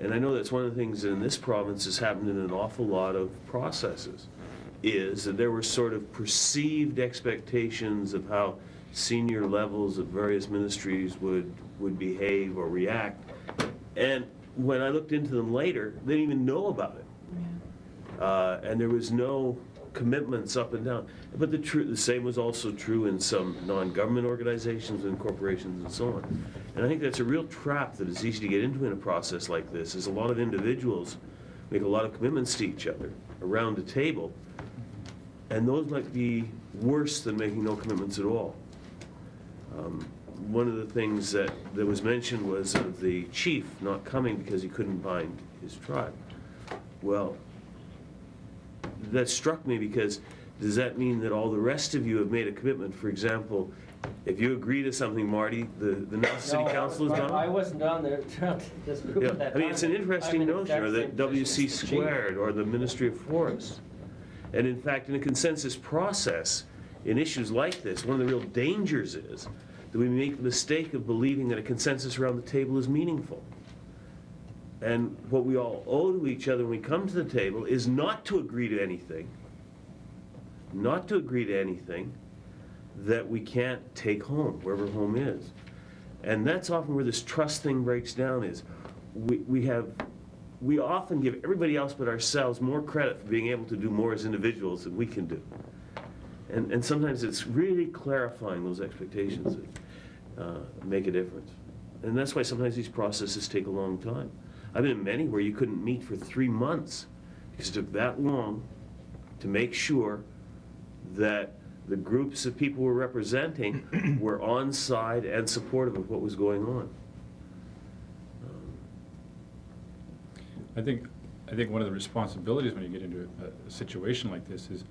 Q: And I know that's one of the things in this province has happened in an awful lot of processes, is that there were sort of perceived expectations of how senior levels of various ministries would behave or react. And when I looked into them later, they didn't even know about it. Yeah. And there was no commitments up and down. But the same was also true in some non-government organizations and corporations and so on. And I think that's a real trap that is easy to get into in a process like this, is a lot of individuals make a lot of commitments to each other around the table, and those might be worse than making no commitments at all. One of the things that was mentioned was of the chief not coming because he couldn't bind his tribe. Well, that struck me because does that mean that all the rest of you have made a commitment? For example, if you agree to something, Marty, the Nelson City Council is done?
D: I wasn't on there, this group at that
Q: I mean, it's an
D: time.
Q: interesting notion, or the WC
D: position.
Q: squared, or the Ministry of Forests. And in fact, in a consensus process, in issues like this, one of the real dangers is that we make the mistake of believing that a consensus around the table is meaningful. And what we all owe to each other when we come to the table is not to agree to anything, that we can't take home, wherever home is. And that's often where this trust thing breaks down, is we often give everybody else but ourselves more credit for being able to do more as individuals than we can do. And sometimes it's really clarifying those expectations that make a difference. And that's why sometimes these processes take a long time. I've been in many where you couldn't meet for 3 months because it took that long to make sure that the groups of people we're representing were on side and supportive of what was going on.
N: I think one of the responsibilities when you get into a situation like this is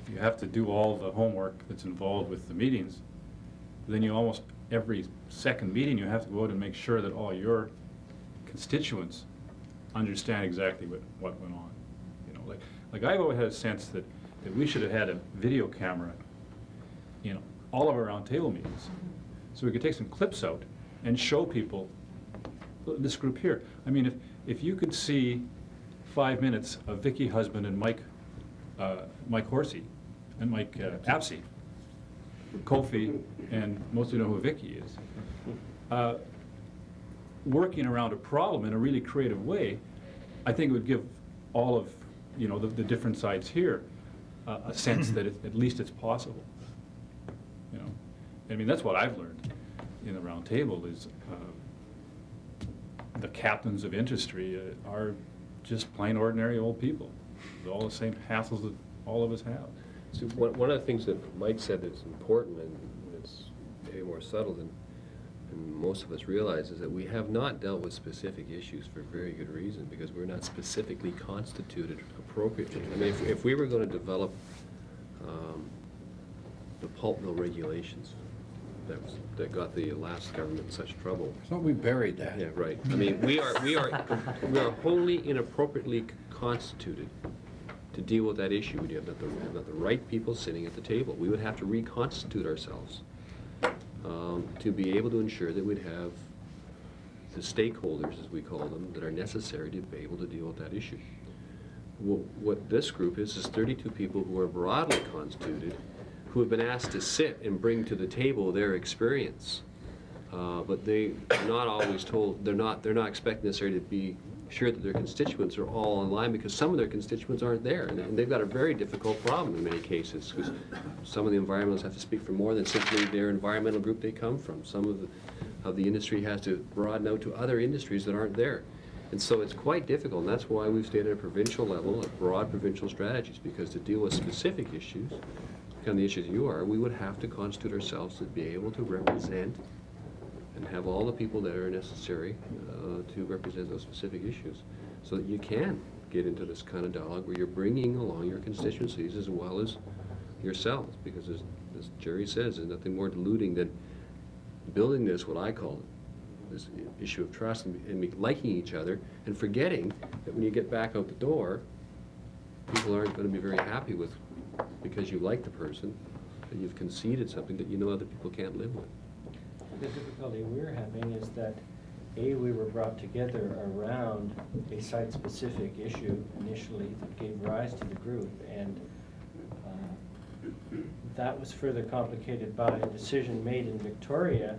N: you have to do all the homework that's involved with the meetings. Then you almost every second meeting you have to go out and make sure that all your constituents understand exactly what went on. You know, like I've always had a sense that we should have had a video camera in all of our roundtable meetings, so we could take some clips out and show people this group here. I mean, if you could see 5 minutes of Vicky Husband and Mike Horsey and Mike Apsey, Kofi, and most of you know who Vicky is, working around a problem in a really creative way, I think it would give all of the different sides here a sense that at least it's possible. You know, I mean, that's what I've learned in the round table is the captains of industry are just plain ordinary old people with all the same hassles that all of us have.
O: So one of the things that Mike said that's important, and it's maybe more subtle than most of us realize, is that we have not dealt with specific issues for very good reason, because we're not specifically constituted appropriately. I mean, if we were going to develop the pulp mill regulations that got the last government in such trouble.
R: I thought we buried that.
O: Yeah, right. I mean, we are wholly inappropriately constituted to deal with that issue. We'd have not the right people sitting at the table. We would have to reconstitute ourselves to be able to ensure that we'd have the stakeholders, as we call them, that are necessary to be able to deal with that issue. What this group is 32 people who are broadly constituted, who have been asked to sit and bring to the table their experience. But they're not always told, they're not expected necessarily to be sure that their constituents are all in line, because some of their constituents aren't there. And they've got a very difficult problem in many cases, because some of the environmentalists have to speak for more than simply their environmental group they come from. Some of the industry has to broaden out to other industries that aren't there. And so it's quite difficult, and that's why we've stayed at a provincial level, at broad provincial strategies, because to deal with specific issues, kind of the issues you are, we would have to constitute ourselves to be able to represent and have all the people that are necessary to represent those specific issues, so that you can get into this kind of dialogue where you're bringing along your constituencies as well as yourselves, because as Jerry says, there's nothing more diluting than building this, what I call it, this issue of trust and liking each other, and forgetting that when you get back out the door, people aren't going to be very happy with, because you like the person and you've conceded something that you know other people can't live with.
D: The difficulty we're having is that, we were brought together around a site-specific issue initially that gave rise to the group, and that was further complicated by a decision made in Victoria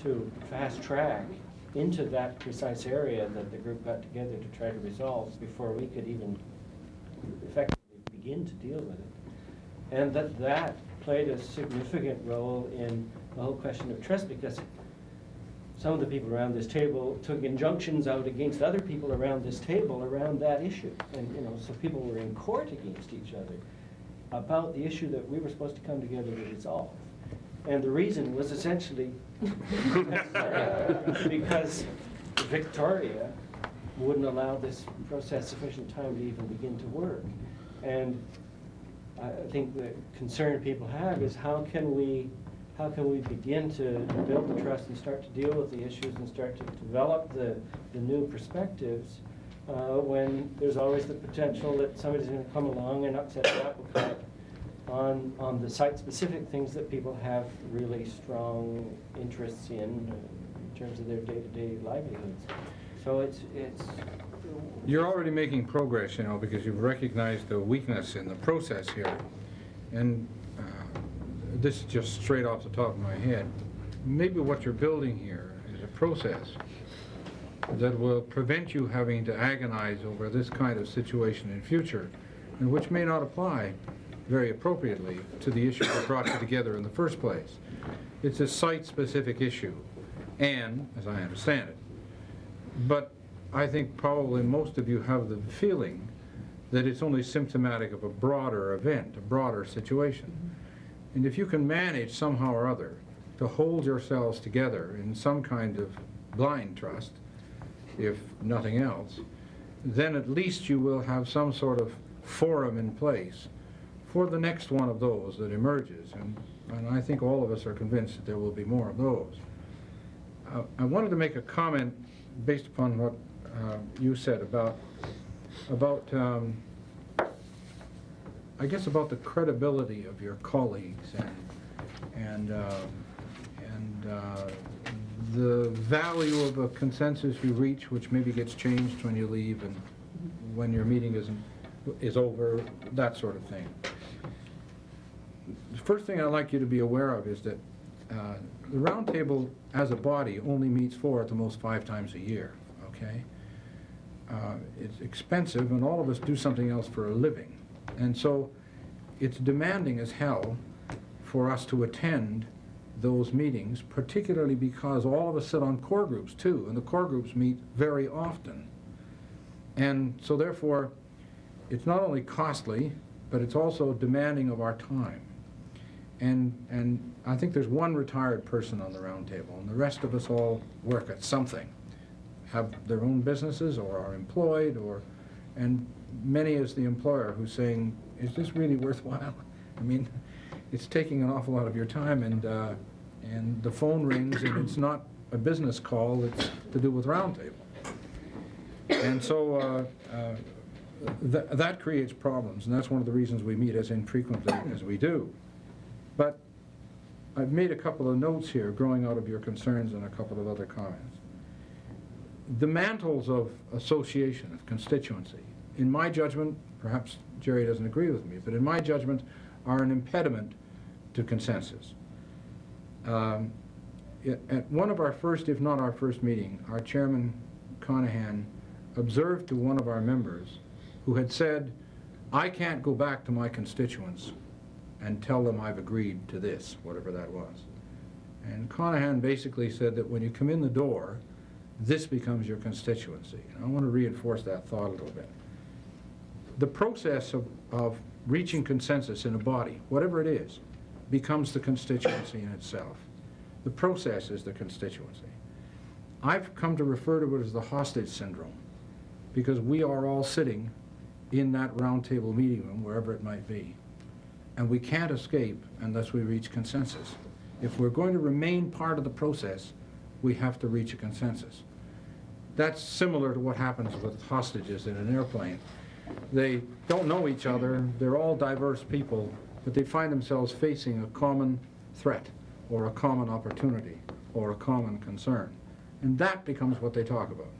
D: to fast-track into that precise area that the group got together to try to resolve before we could even effectively begin to deal with it. And that played a significant role in the whole question of trust, because some of the people around this table took injunctions out against other people around this table around that issue. And, so people were in court against each other about the issue that we were supposed to come together to resolve. And the reason was essentially because Victoria wouldn't allow this process sufficient time to even begin to work. And I think the concern people have is how can we begin to build the trust and start to deal with the issues and start to develop the new perspectives when there's always the potential that somebody's going to come along and upset the apple cart on the site-specific things that people have really strong interests in terms of their day-to-day livelihoods. So it's
C: You're already making progress, because you've recognized the weakness in the process here. And this is just straight off the top of my head. Maybe what you're building here is a process that will prevent you having to agonize over this kind of situation in future, and which may not apply very appropriately to the issue that brought you together in the first place. It's a site-specific issue, and, as I understand it, but I think probably most of you have the feeling that it's only symptomatic of a broader event, a broader situation. And if you can manage somehow or other to hold yourselves together in some kind of blind trust, if nothing else, then at least you will have some sort of forum in place for the next one of those that emerges. And I think all of us are convinced that there will be more of those. I wanted to make a comment based upon what you said about I guess about the credibility of your colleagues and the value of a consensus you reach, which maybe gets changed when you leave and when your meeting is over, that sort of thing. The first thing I'd like you to be aware of is that the Roundtable as a body only meets 4 at the most 5 times a year, okay? It's expensive, and all of us do something else for a living. And so it's demanding as hell for us to attend those meetings, particularly because all of us sit on core groups too, and the core groups meet very often. And so therefore, it's not only costly, but it's also demanding of our time. And I think there's one retired person on the Roundtable, and the rest of us all work at something, have their own businesses or are employed, and many is the employer who's saying, is this really worthwhile? I mean, it's taking an awful lot of your time, and the phone rings, and it's not a business call, it's to do with Roundtable. And so that creates problems, and that's one of the reasons we meet as infrequently as we do. But I've made a couple of notes here growing out of your concerns and a couple of other comments. The mantles of association, of constituency, in my judgment, perhaps Jerry doesn't agree with me, but in my judgment, are an impediment to consensus. At one of our first, if not our first meeting, our chairman, Conahan, observed to one of our members who had said, I can't go back to my constituents and tell them I've agreed to this, whatever that was. And Conahan basically said that when you come in the door, this becomes your constituency. And I want to reinforce that thought a little bit. The process of reaching consensus in a body, whatever it is, becomes the constituency in itself. The process is the constituency. I've come to refer to it as the hostage syndrome, because we are all sitting in that roundtable meeting room, wherever it might be, and we can't escape unless we reach consensus. If we're going to remain part of the process, we have to reach a consensus. That's similar to what happens with hostages in an airplane. They don't know each other, they're all diverse people, but they find themselves facing a common threat, or a common opportunity, or a common concern. And that becomes what they talk about.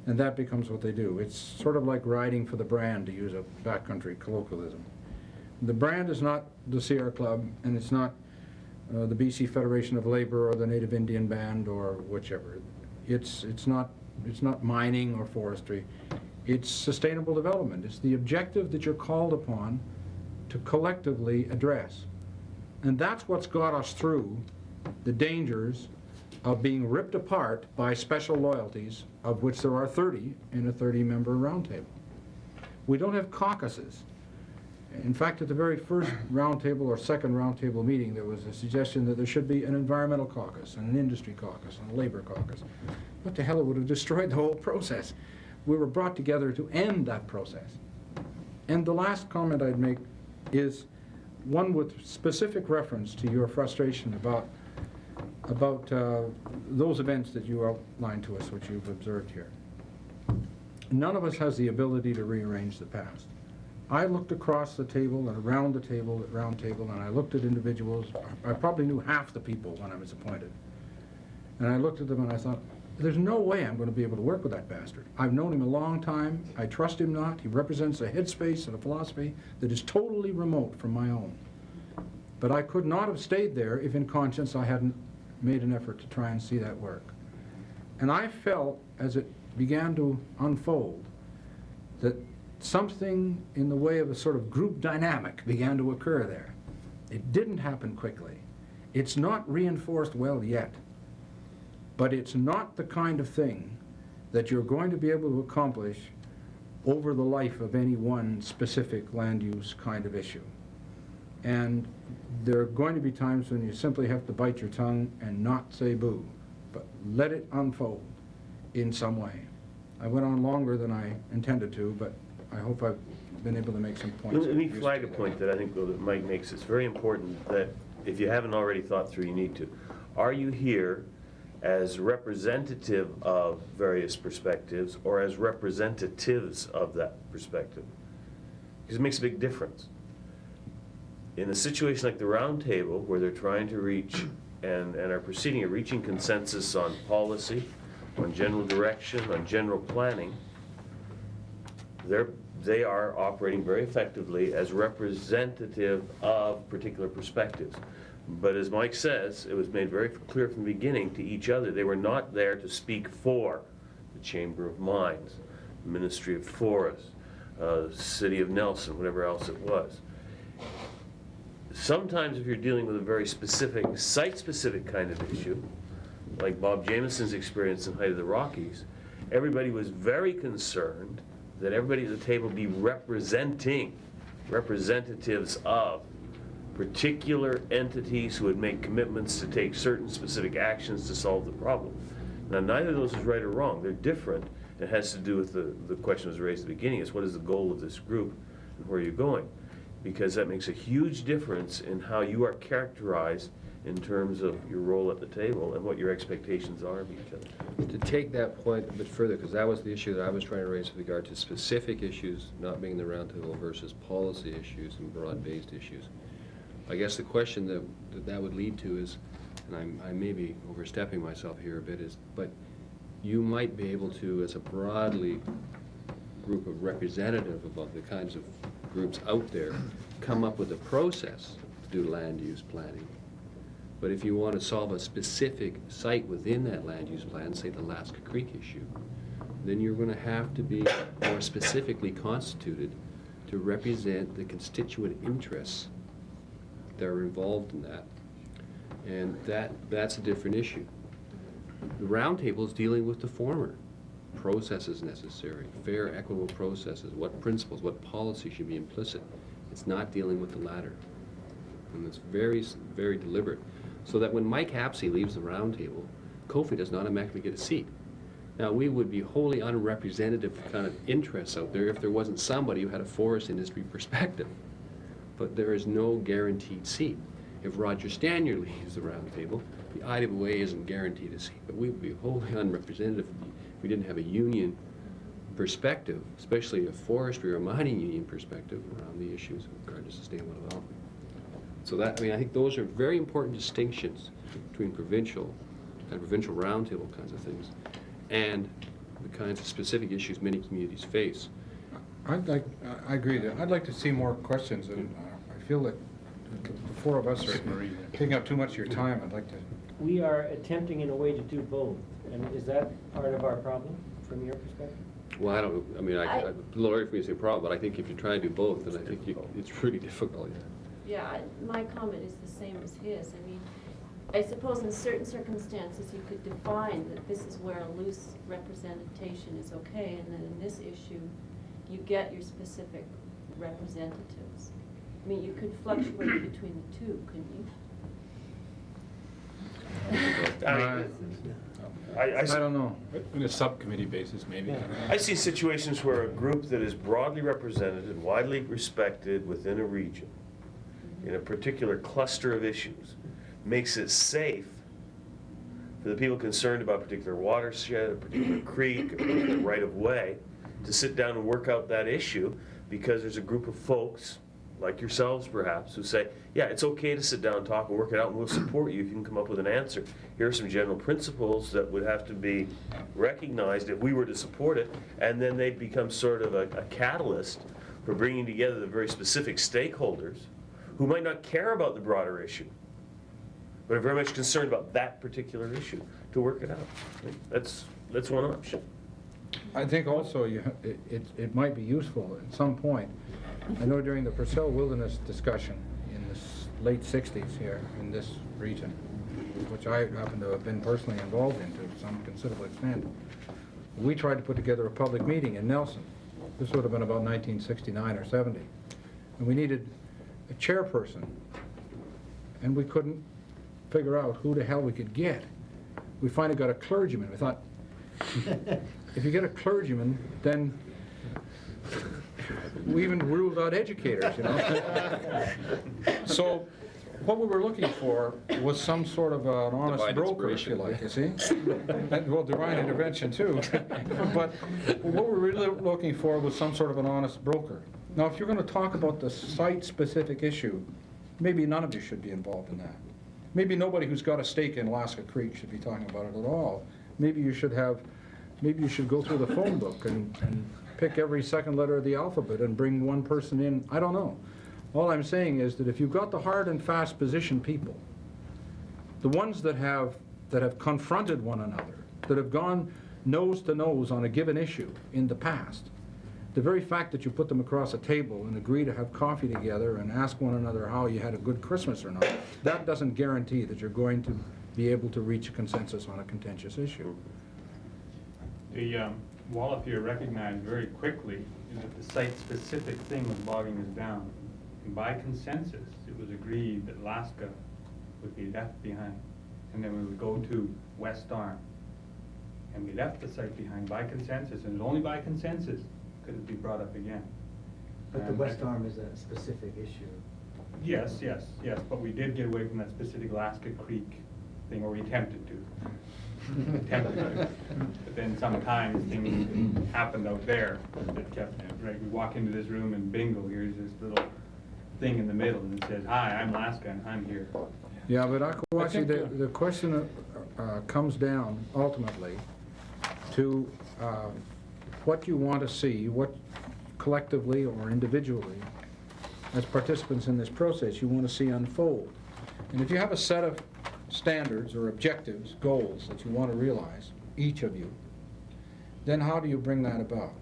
C: And that becomes what they do. It's sort of like riding for the brand, to use a backcountry colloquialism. The brand is not the Sierra Club, and it's not the BC Federation of Labor or the Native Indian Band or whichever. It's not mining or forestry. It's sustainable development. It's the objective that you're called upon to collectively address. And that's what's got us through the dangers of being ripped apart by special loyalties, of which there are 30 in a 30-member roundtable. We don't have caucuses. In fact, at the very first roundtable or second roundtable meeting, there was a suggestion that there should be an environmental caucus, and an industry caucus, and a labor caucus. What the hell, it would have destroyed the whole process. We were brought together to end that process. And the last comment I'd make is one with specific reference to your frustration about those events that you outlined to us, which you've observed here. None of us has the ability to rearrange the past. I looked across the table and around the table, at round table, and I looked at individuals. I probably knew half the people when I was appointed. And I looked at them and I thought, there's no way I'm going to be able to work with that bastard. I've known him a long time. I trust him not. He represents a headspace and a philosophy that is totally remote from my own. But I could not have stayed there if in conscience I hadn't made an effort to try and see that work. And I felt, as it began to unfold, that something in the way of a sort of group dynamic began to occur there. It didn't happen quickly. It's not reinforced well yet. But it's not the kind of thing that you're going to be able to accomplish over the life of any one specific land use kind of issue. And there are going to be times when you simply have to bite your tongue and not say boo, but let it unfold in some way. I went on longer than I intended to, but I hope I've been able to make some points.
Q: Let me flag a point that I think, though, that Mike makes. It's very important that if you haven't already thought through, you need to. Are you here as representative of various perspectives or as representatives of that perspective? Because it makes a big difference. In a situation like the round table, where they're trying to reach and are proceeding at reaching consensus on policy, on general direction, on general planning, they are operating very effectively as representative of particular perspectives. But as Mike says, it was made very clear from the beginning to each other, they were not there to speak for the Chamber of Mines, Ministry of Forests, City of Nelson, whatever else it was. Sometimes if you're dealing with a very specific, site-specific kind of issue, like Bob Jamieson's experience in Height of the Rockies, everybody was very concerned that everybody at the table be representatives of particular entities who would make commitments to take certain specific actions to solve the problem. Now, neither of those is right or wrong. They're different. It has to do with the question that was raised at the beginning, is what is the goal of this group and where are you going? because that makes a huge difference in how you are characterized in terms of your role at the table and what your expectations are of each other.
O: To take that point a bit further, because that was the issue that I was trying to raise with regard to specific issues not being the roundtable versus policy issues and broad-based issues. I guess the question that would lead to is, and I may be overstepping myself here a bit, but you might be able to, as a broadly group of representative of the kinds of groups out there, come up with a process to do land use planning. But if you want to solve a specific site within that land use plan, say the Lasca Creek issue, then you're going to have to be more specifically constituted to represent the constituent interests that are involved in that. And that's a different issue. The roundtable is dealing with the former. Processes necessary, fair, equitable processes, what principles, what policy should be implicit. It's not dealing with the latter. And it's very, very deliberate. So that when Mike Hapsey leaves the roundtable, Kofi does not automatically get a seat. Now, we would be wholly unrepresentative kind of interests out there if there wasn't somebody who had a forest industry perspective. But there is no guaranteed seat. If Roger Stanier leaves the roundtable, the IWA isn't guaranteed a seat. But we would be wholly unrepresentative if we didn't have a union perspective, especially a forestry or mining union perspective around the issues with regard to sustainable development. So that, I mean, I think those are very important distinctions between provincial and provincial roundtable kinds of things and the kinds of specific issues many communities face.
C: I agree. I'd like to see more questions, and I feel that the four of us are taking up too much of your time. I'd like to.
D: We are attempting in a way to do both, and is that part of our problem from your perspective?
O: Well, I don't, I mean, a little early for me to say problem, but I think if you try to do both, then I think it's really difficult.
R: Yeah, my comment is the same as his. I mean, I suppose in certain circumstances you could define that this is where a loose representation is okay, and then in this issue you get your specific representatives. I mean, you could fluctuate between the two, couldn't you?
N: I don't know. On a subcommittee basis, maybe.
Q: I see situations where a group that is broadly represented and widely respected within a region, in a particular cluster of issues, makes it safe for the people concerned about a particular watershed, a particular creek, a particular right-of-way, to sit down and work out that issue, because there's a group of folks, like yourselves perhaps, who say, yeah, it's okay to sit down and talk and work it out, and we'll support you if you can come up with an answer. Here are some general principles that would have to be recognized if we were to support it, and then they'd become sort of a catalyst for bringing together the very specific stakeholders who might not care about the broader issue, but are very much concerned about that particular issue, to work it out. That's one option.
C: I think also it might be useful at some point. I know during the Purcell Wilderness discussion in the late 60s here in this region, which I happen to have been personally involved in to some considerable extent, we tried to put together a public meeting in Nelson. This would have been about 1969 or 70. And we needed a chairperson, and we couldn't figure out who the hell we could get. We finally got a clergyman. We thought, if you get a clergyman, then we even ruled out educators, you know. So what we were looking for was some sort of an honest
E: Divine
C: broker, if you like, you see. Well, divine intervention too. But what we were really looking for was some sort of an honest broker. Now, if you're going to talk about the site-specific issue, maybe none of you should be involved in that. Maybe nobody who's got a stake in Lasca Creek should be talking about it at all. Maybe you should go through the phone book and pick every second letter of the alphabet and bring one person in. I don't know. All I'm saying is that if you've got the hard and fast position people, the ones that have confronted one another, that have gone nose to nose on a given issue in the past, the very fact that you put them across a table and agree to have coffee together and ask one another how you had a good Christmas or not, that doesn't guarantee that you're going to be able to reach a consensus on a contentious issue.
B: The Wallop here recognized very quickly that the site-specific thing was bogging us down. And by consensus, it was agreed that Lasca would be left behind, and then we would go to West Arm. And we left the site behind by consensus, and it was only by consensus could it be brought up again.
S: But the
B: And
S: West Arm is a specific issue.
B: Yes, yes, yes, but we did get away from that specific Lasca Creek thing, or we attempted to. Attempted to. But then sometimes things happened out there that kept, right, we walk into this room and bingo, here's this little thing in the middle and it says, hi, I'm Lasca and I'm here.
C: Yeah, but
N: I
C: Akawashi,
N: think,
C: the question comes down ultimately to what you want to see, what collectively or individually, as participants in this process, you want to see unfold. And if you have a set of standards or objectives, goals that you want to realize, each of you, then how do you bring that about?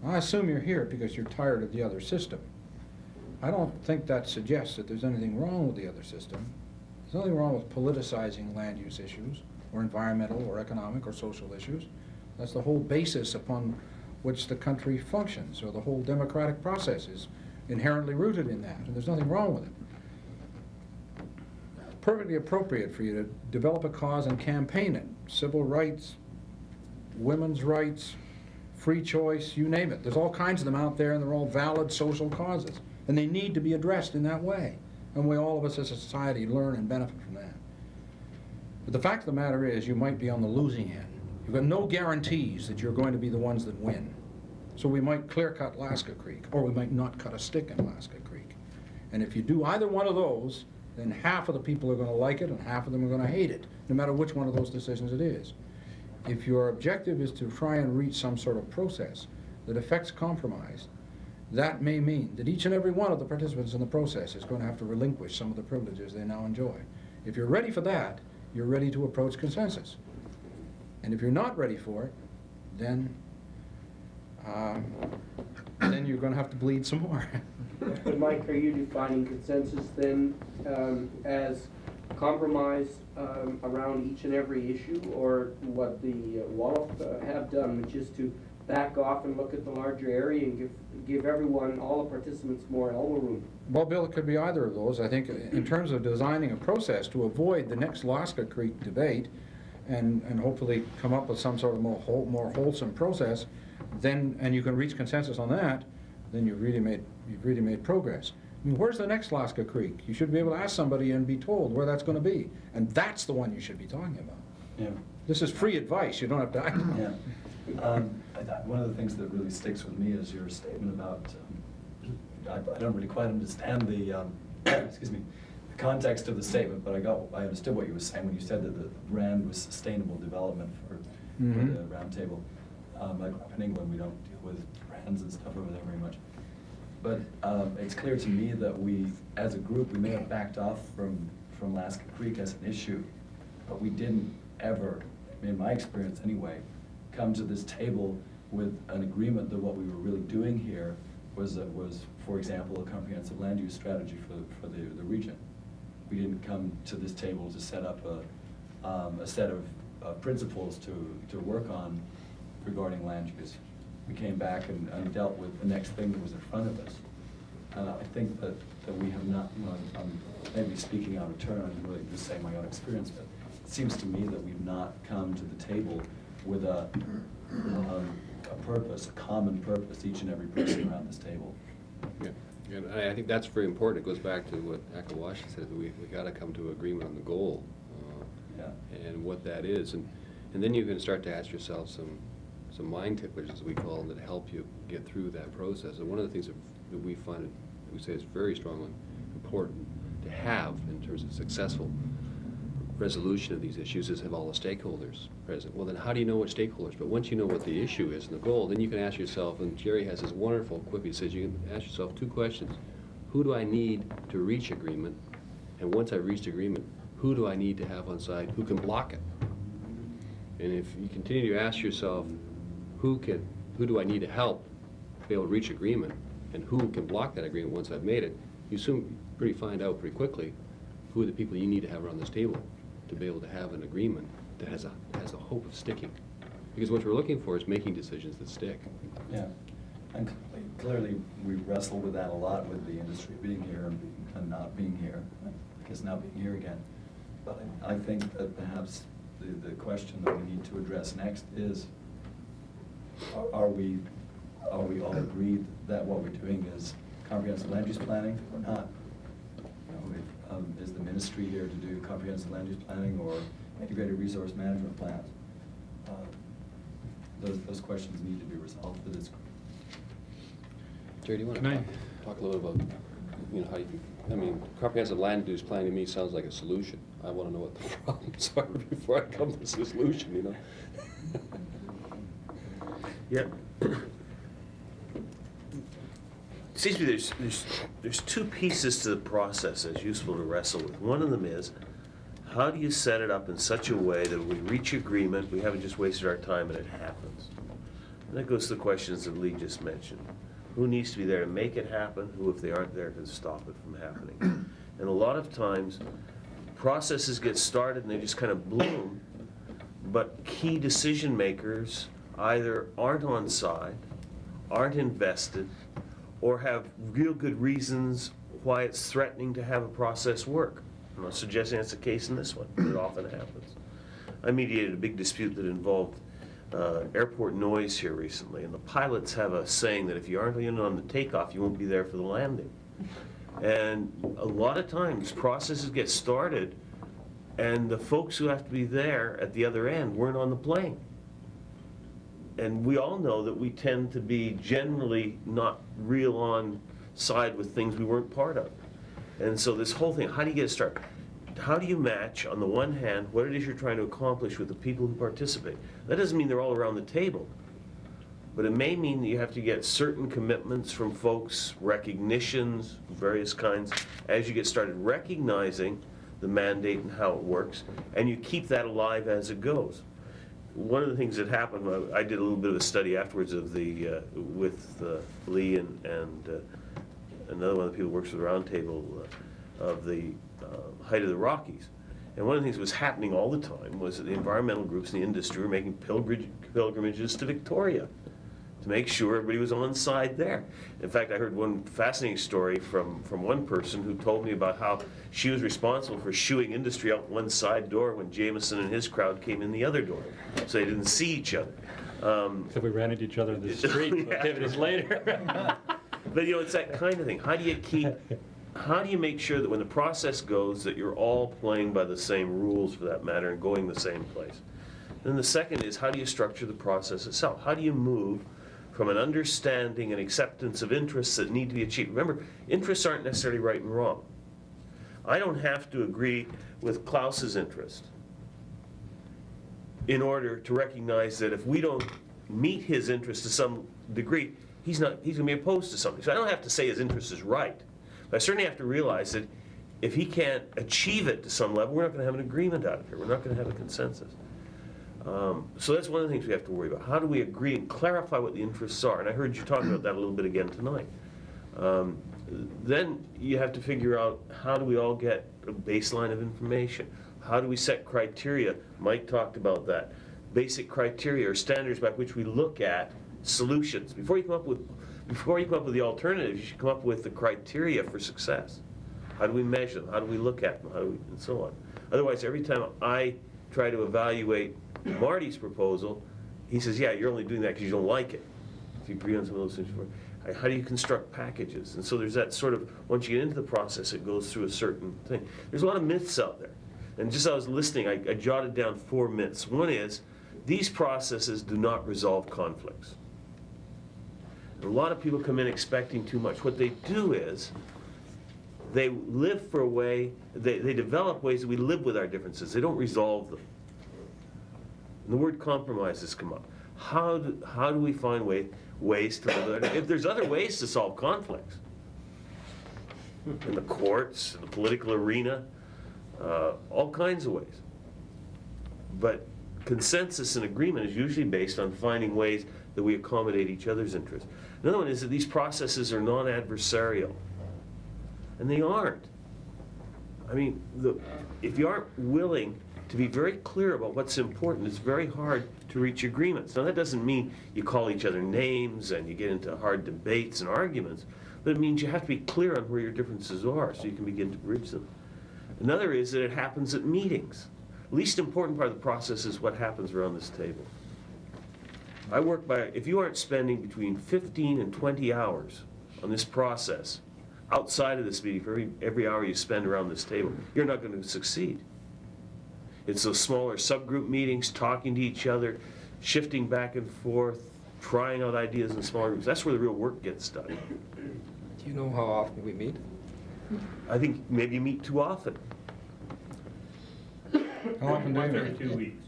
C: I assume you're here because you're tired of the other system. I don't think that suggests that there's anything wrong with the other system. There's nothing wrong with politicizing land use issues, or environmental, or economic, or social issues. That's the whole basis upon which the country functions, or the whole democratic process is inherently rooted in that, and there's nothing wrong with it. Perfectly appropriate for you to develop a cause and campaign it. Civil rights, women's rights, free choice, you name it. There's all kinds of them out there, and they're all valid social causes, and they need to be addressed in that way. And we, all of us as a society, learn and benefit from that. But the fact of the matter is, you might be on the losing end. You've got no guarantees that you're going to be the ones that win. So we might clear-cut Lasca Creek, or we might not cut a stick in Lasca Creek. And if you do either one of those, then half of the people are going to like it and half of them are going to hate it, no matter which one of those decisions it is. If your objective is to try and reach some sort of process that affects compromise, that may mean that each and every one of the participants in the process is going to have to relinquish some of the privileges they now enjoy. If you're ready for that, you're ready to approach consensus. And if you're not ready for it, then you're going to have to bleed some more.
T: But Mike, are you defining consensus then as compromise around each and every issue, or what the Wallop have done, which is to back off and look at the larger area and give everyone, all the participants, more elbow room?
C: Well, Bill, it could be either of those. I think in terms of designing a process to avoid the next Lasca Creek debate and hopefully come up with some sort of more wholesome process, then, and you can reach consensus on that, then you've really made progress. I mean, where's the next Lasca Creek? You should be able to ask somebody and be told where that's going to be. And that's the one you should be talking about.
M: Yeah.
C: This is free advice. You don't have to act on it.
M: Yeah. One of the things that really sticks with me is your statement about, I don't really quite understand the, excuse me, the context of the statement, but I understood what you were saying when you said that the brand was sustainable development for the round table. Like in England, we don't deal with brands and stuff over there very much. But it's clear to me that we, as a group, we may have backed off from Lasca Creek as an issue, but we didn't ever, in my experience anyway, come to this table with an agreement that what we were really doing here was, for example, a comprehensive land use strategy for the region. We didn't come to this table to set up a set of principles to work on regarding land use. We came back and dealt with the next thing that was in front of us. I think that we have not, I'm maybe speaking out of turn, I'm really just saying my own experience, but it seems to me that we've not come to the table with a purpose, a common purpose, each and every person around this table.
O: Yeah, and I think that's very important. It goes back to what Akawashi said, that we got to come to agreement on the goal and what that is. And then you can start to ask yourself some mind ticklers, as we call them, that help you get through that process. And one of the things that we find, we say is very strongly important to have in terms of successful resolution of these issues is have all the stakeholders present. Well, then how do you know what stakeholders? But once you know what the issue is and the goal, then you can ask yourself, and Jerry has this wonderful quip, he says you can ask yourself two questions. Who do I need to reach agreement? And once I've reached agreement, who do I need to have on side? Who can block it? And if you continue to ask yourself, who do I need to help be able to reach agreement, and who can block that agreement once I've made it, you soon find out pretty quickly who are the people you need to have around this table to be able to have an agreement that has a hope of sticking. Because what we're looking for is making decisions that stick.
M: Yeah, and clearly we wrestle with that a lot with the industry being here and not being here. I guess not being here again. But I think that perhaps the question that we need to address next is, are we all agreed that what we're doing is comprehensive land use planning or not. You know, is the ministry here to do comprehensive land use planning or integrated resource management plans? Those questions need to be resolved for this group.
U: Jerry, do you want
N: Can
U: to
N: I-
U: talk a little about, you know, how you, I mean, comprehensive land use planning to me sounds like a solution. I want to know what the problems are before I come to a solution, you know?
Q: Yeah. It seems to me there's two pieces to the process that's useful to wrestle with. One of them is, how do you set it up in such a way that we reach agreement, we haven't just wasted our time and it happens? And that goes to the questions that Lee just mentioned. Who needs to be there to make it happen? Who, if they aren't there, can stop it from happening? And a lot of times, processes get started and they just kind of bloom, but key decision makers either aren't on side, aren't invested, or have real good reasons why it's threatening to have a process work. I'm not suggesting that's the case in this one, but it often happens. I mediated a big dispute that involved airport noise here recently, and the pilots have a saying that if you aren't in on the takeoff, you won't be there for the landing. And a lot of times, processes get started, and the folks who have to be there at the other end weren't on the plane. And we all know that we tend to be generally not real on side with things we weren't part of. And so this whole thing, how do you get it started? How do you match, on the one hand, what it is you're trying to accomplish with the people who participate? That doesn't mean they're all around the table, but it may mean that you have to get certain commitments from folks, recognitions, various kinds, as you get started recognizing the mandate and how it works, and you keep that alive as it goes. One of the things that happened, I did a little bit of a study afterwards of the, with Lee and another one of the people who works with the Roundtable of the height of the Rockies. And one of the things that was happening all the time was that the environmental groups in the industry were making pilgrimages to Victoria to make sure everybody was on side there. In fact, I heard one fascinating story from one person who told me about how she was responsible for shooing industry out one side door when Jamieson and his crowd came in the other door, so they didn't see each other.
N: So we ran into each other in the street
Q: Yeah.
N: activities later.
Q: But you know, it's that kind of thing. How do you make sure that when the process goes that you're all playing by the same rules, for that matter, and going the same place? Then the second is, how do you structure the process itself? How do you move from an understanding and acceptance of interests that need to be achieved? Remember, interests aren't necessarily right and wrong. I don't have to agree with Klaus's interest in order to recognize that if we don't meet his interest to some degree, he's going to be opposed to something. So I don't have to say his interest is right, but I certainly have to realize that if he can't achieve it to some level, we're not going to have an agreement out of here. We're not going to have a consensus. So that's one of the things we have to worry about. How do we agree and clarify what the interests are? And I heard you talk about that a little bit again tonight. Then you have to figure out, how do we all get a baseline of information? How do we set criteria? Mike talked about that. Basic criteria or standards by which we look at solutions. Before you come up with the alternatives, you should come up with the criteria for success. How do we measure them? How do we look at them? And so on. Otherwise, every time I try to evaluate Marty's proposal, he says, yeah, you're only doing that because you don't like it. If you agree on some of those things. How do you construct packages? And so there's that sort of, once you get into the process, it goes through a certain thing. There's a lot of myths out there. And just as I was listening, I jotted down 4 myths. One is, these processes do not resolve conflicts. A lot of people come in expecting too much. What they do is, they live for a way, they develop ways that we live with our differences. They don't resolve them. And the word compromise has come up. How do we find ways to live with it? If there's other ways to solve conflicts, in the courts, in the political arena, all kinds of ways. But consensus and agreement is usually based on finding ways that we accommodate each other's interests. Another one is that these processes are non-adversarial. And they aren't. I mean, if you aren't willing to be very clear about what's important, it's very hard to reach agreements. Now, that doesn't mean you call each other names and you get into hard debates and arguments, but it means you have to be clear on where your differences are so you can begin to bridge them. Another is that it happens at meetings. Least important part of the process is what happens around this table. I work by, if you aren't spending between 15 and 20 hours on this process, outside of this meeting, for every hour you spend around this table, you're not going to succeed. It's those smaller subgroup meetings, talking to each other, shifting back and forth, trying out ideas in smaller groups. That's where the real work gets done.
E: Do you know how often we meet?
Q: I think maybe you meet too often.
C: How often do you
B: Once every
C: meet?
B: 2 weeks.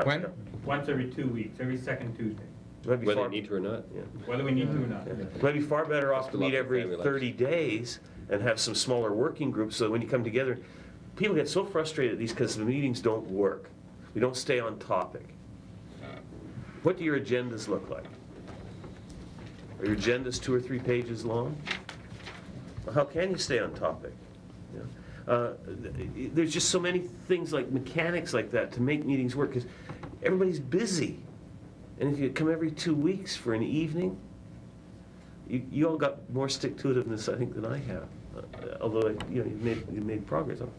C: When?
B: Once every 2 weeks, every second Tuesday.
Q: Might be
O: Whether
Q: far-
O: you need to or not, yeah.
B: Whether we need to or not.
Q: Might be far better off to
O: Just a lot
Q: meet
O: of
Q: every
O: family lives.
Q: 30 days and have some smaller working groups, so that when you come together, people get so frustrated at these because the meetings don't work. We don't stay on topic. What do your agendas look like? Are your agendas 2 or 3 pages long? Well, how can you stay on topic? You know, there's just so many things like mechanics like that to make meetings work, because everybody's busy. And if you come every 2 weeks for an evening, you all got more stick-to-itiveness, I think, than I have. Although, you know, you've made progress on it.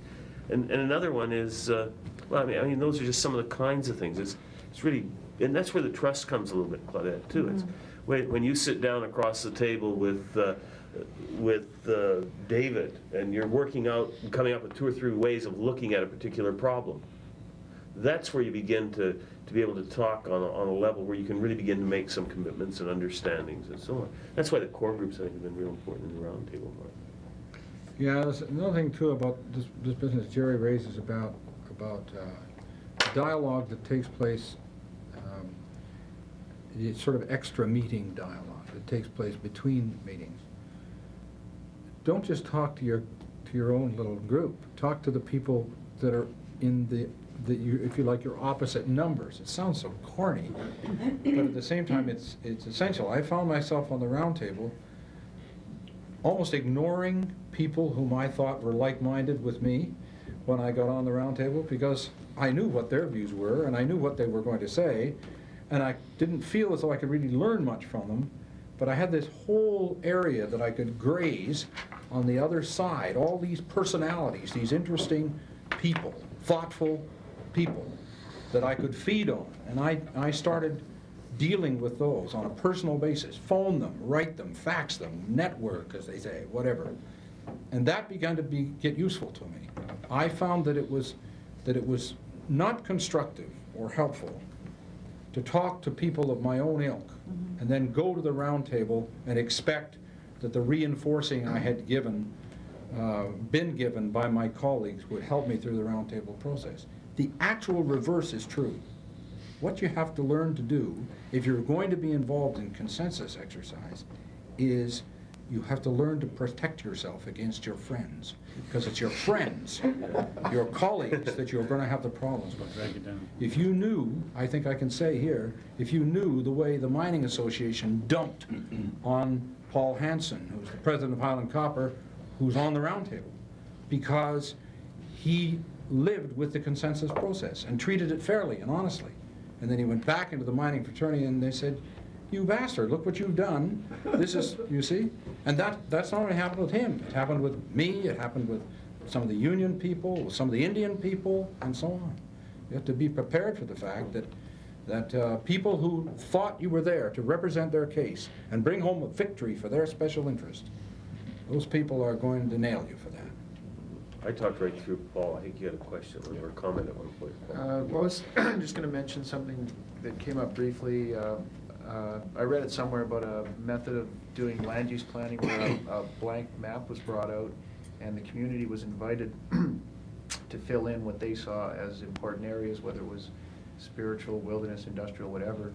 Q: And another one is, well, I mean, those are just some of the kinds of things. It's really, and that's where the trust comes a little bit, Claudette, too. It's when you sit down across the table with David, and you're working out, and coming up with 2 or 3 ways of looking at a particular problem. That's where you begin to be able to talk on a level where you can really begin to make some commitments and understandings and so on. That's why the core groups, I think, have been real important in the roundtable.
C: Yeah, there's another thing too about this business Jerry raises about dialogue that takes place, it's sort of extra meeting dialogue that takes place between meetings. Don't just talk to your own little group. Talk to the people that are in if you like, your opposite numbers. It sounds so corny, but at the same time, it's essential. I found myself on the round table almost ignoring people whom I thought were like-minded with me when I got on the round table, because I knew what their views were and I knew what they were going to say, and I didn't feel as though I could really learn much from them, but I had this whole area that I could graze on the other side, all these personalities, these interesting people, thoughtful people that I could feed on, and I started dealing with those on a personal basis. Phone them, write them, fax them, network, as they say, whatever. And that began to get useful to me. I found that it was not constructive or helpful to talk to people of my own ilk and then go to the round table and expect that the reinforcing I had been given by my colleagues would help me through the round table process. The actual reverse is true. What you have to learn to do if you're going to be involved in consensus exercise is you have to learn to protect yourself against your friends, because it's your friends, your colleagues, that you're going to have the problems with. If you knew, I think I can say here, if you knew the way the Mining Association dumped on Paul Hansen, who's the president of Highland Copper, who's on the round table, because he lived with the consensus process and treated it fairly and honestly. And then he went back into the mining fraternity and they said, "You bastard, look what you've done. This is," you see? And that's not only happened with him. It happened with me, it happened with some of the union people, with some of the Indian people, and so on. You have to be prepared for the fact that people who thought you were there to represent their case and bring home a victory for their special interest, those people are going to nail you for that.
Q: I talked right through Paul. I think you had a question or a comment at one point.
G: Well, I was just going to mention something that came up briefly. I read it somewhere about a method of doing land use planning where a blank map was brought out and the community was invited to fill in what they saw as important areas, whether it was spiritual, wilderness, industrial, whatever.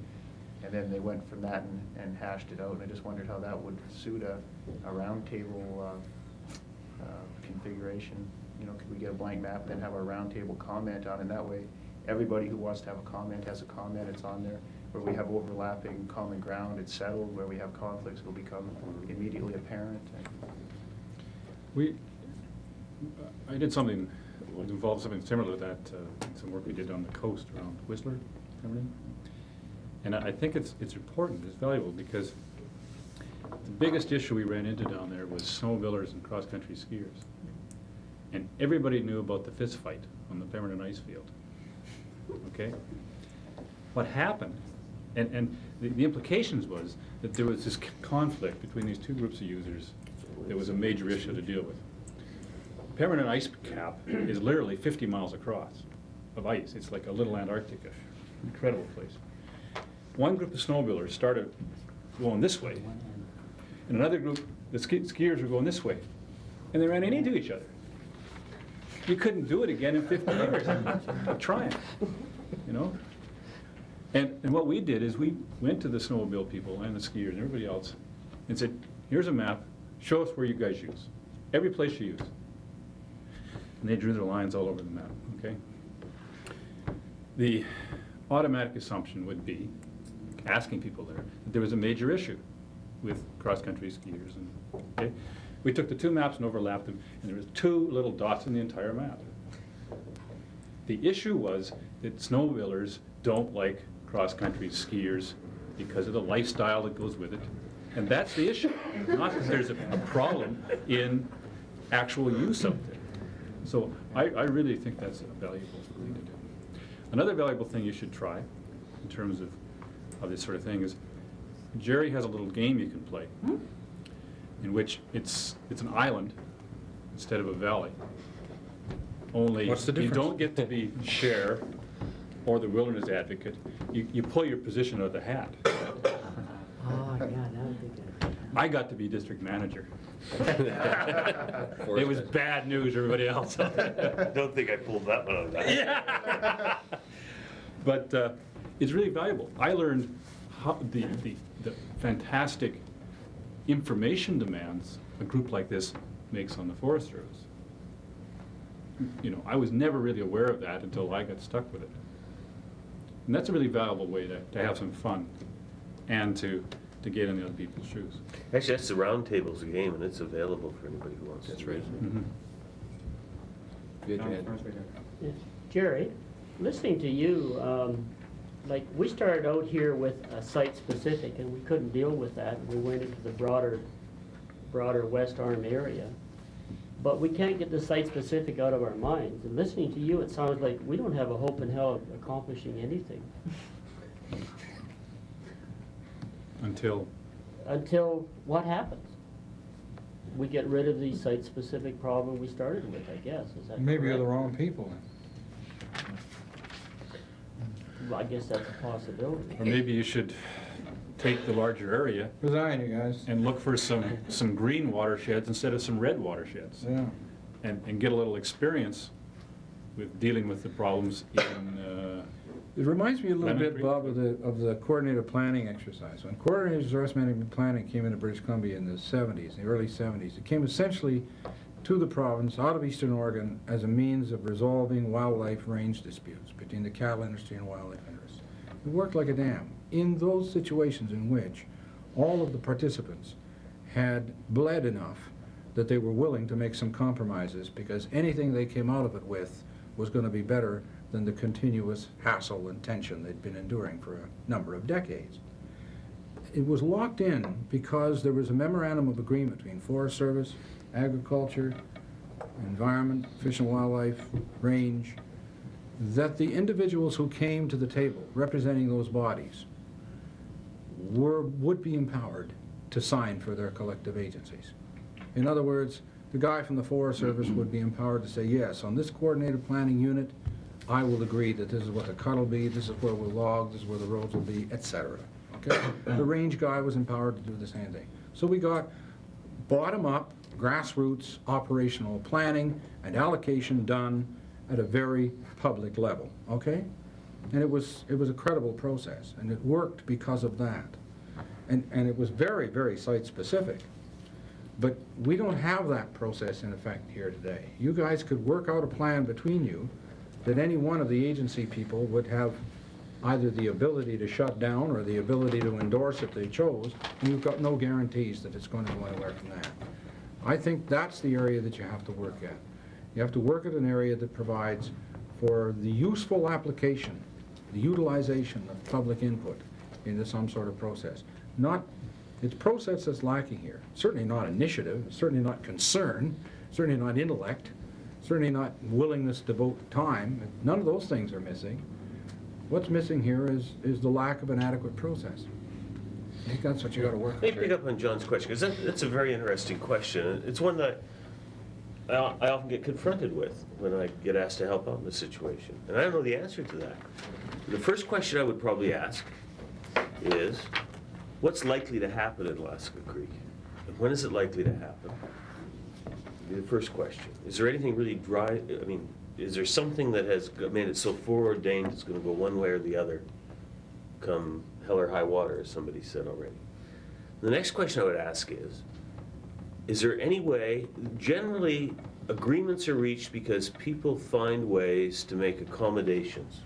G: And then they went from that and hashed it out. And I just wondered how that would suit a roundtable configuration. You know, could we get a blank map and then have a roundtable comment on it? And that way, everybody who wants to have a comment has a comment, it's on there. Where we have overlapping common ground, it's settled. Where we have conflicts, it'll become immediately apparent.
N: I did something, involved something similar to that, some work we did on the coast around Whistler, everything. And I think it's important, it's valuable, because the biggest issue we ran into down there was snowmobilers and cross-country skiers. And everybody knew about the fist fight on the Pemberton ice field. Okay? What happened And the implications was that there was this conflict between these two groups of users that was a major issue to deal with. Permanent ice cap is literally 50 miles across of ice. It's like a little Antarctica. Incredible place. One group of snowmobilers started going this way, and another group, the skiers, were going this way, and they ran into each other. You couldn't do it again in 50 years of trying, you know? And what we did is we went to the snowmobile people and the skiers and everybody else and said, here's a map, show us where you guys use, every place you use. And they drew their lines all over the map, okay? The automatic assumption would be, asking people there, that there was a major issue with cross-country skiers. And, okay? We took the two maps and overlapped them, and there was two little dots in the entire map. The issue was that snowmobilers don't like cross-country skiers because of the lifestyle that goes with it. And that's the issue, not that there's a problem in actual use of it. So I really think that's a valuable thing to do. Another valuable thing you should try in terms of this sort of thing is Jerry has a little game you can play in which it's an island instead of a valley. Only
C: What's the
N: you
C: difference?
N: don't get to be chair or the wilderness advocate. You pull your position out of the hat.
K: Oh, yeah, that would be good.
N: I got to be district manager. It was bad news for everybody else.
Q: Don't think I pulled that one out of that.
N: Yeah. But it's really valuable. I learned how the fantastic information demands a group like this makes on the Forest Service. You know, I was never really aware of that until I got stuck with it. And that's a really valuable way to have some fun and to get in the other people's shoes.
Q: Actually, that's the roundtable's game, and it's available for anybody who wants to.
O: That's right.
N: Mhm.
K: Yeah. Jerry, listening to you, like, we started out here with a site-specific, and we couldn't deal with that. We went into the broader West Arm area. But we can't get the site-specific out of our minds. And listening to you, it sounds like we don't have a hope in hell of accomplishing anything. Until what happens? We get rid of the site-specific problem we started with, I guess. Is that
C: Maybe you're the
K: correct?
C: wrong people then.
K: Well, I guess that's a possibility.
N: Or maybe you should take the larger area.
C: Resign, you guys.
N: And look for some green watersheds instead of some red watersheds.
C: Yeah.
N: And get a little experience with dealing with the problems in
C: It reminds me a little
N: Lemon
C: bit,
N: Creek?
C: Bob, of the coordinated planning exercise. When coordinated resource management planning came into British Columbia in the 70s, the early 70s, it came essentially to the province out of Eastern Oregon as a means of resolving wildlife range disputes between the cattle industry and wildlife interests. It worked like a dam. In those situations in which all of the participants had bled enough that they were willing to make some compromises because anything they came out of it with was going to be better than the continuous hassle and tension they'd been enduring for a number of decades. It was locked in because there was a memorandum of agreement between Forest Service, Agriculture, Environment, Fish and Wildlife, Range, that the individuals who came to the table representing those bodies would be empowered to sign for their collective agencies. In other words, the guy from the Forest Service would be empowered to say, yes, on this coordinated planning unit, I will agree that this is what the cut will be, this is where we'll log, this is where the roads will be, etc. Okay? The range guy was empowered to do the same thing. So we got bottom-up, grassroots, operational planning and allocation done at a very public level, okay? And it was a credible process, and it worked because of that. And it was very, very site-specific. But we don't have that process in effect here today. You guys could work out a plan between you that any one of the agency people would have either the ability to shut down or the ability to endorse if they chose, and you've got no guarantees that it's going to go anywhere from that. I think that's the area that you have to work at. You have to work at an area that provides for the useful application, the utilization of public input into some sort of process. It's process that's lacking here. Certainly not initiative, certainly not concern, certainly not intellect, certainly not willingness to devote time. None of those things are missing. what's missing here is the lack of an adequate process. I think that's what you got to work
Q: Let me
C: with.
Q: pick up on John's question, because that's a very interesting question. It's one that I often get confronted with when I get asked to help out in this situation. And I don't know the answer to that. The first question I would probably ask is, what's likely to happen in Lasca Creek? And when is it likely to happen? Be the first question. Is there anything really dry? I mean, is there something that has made it so foreordained it's going to go one way or the other come hell or high water, as somebody said already? The next question I would ask is there any way, generally agreements are reached because people find ways to make accommodations.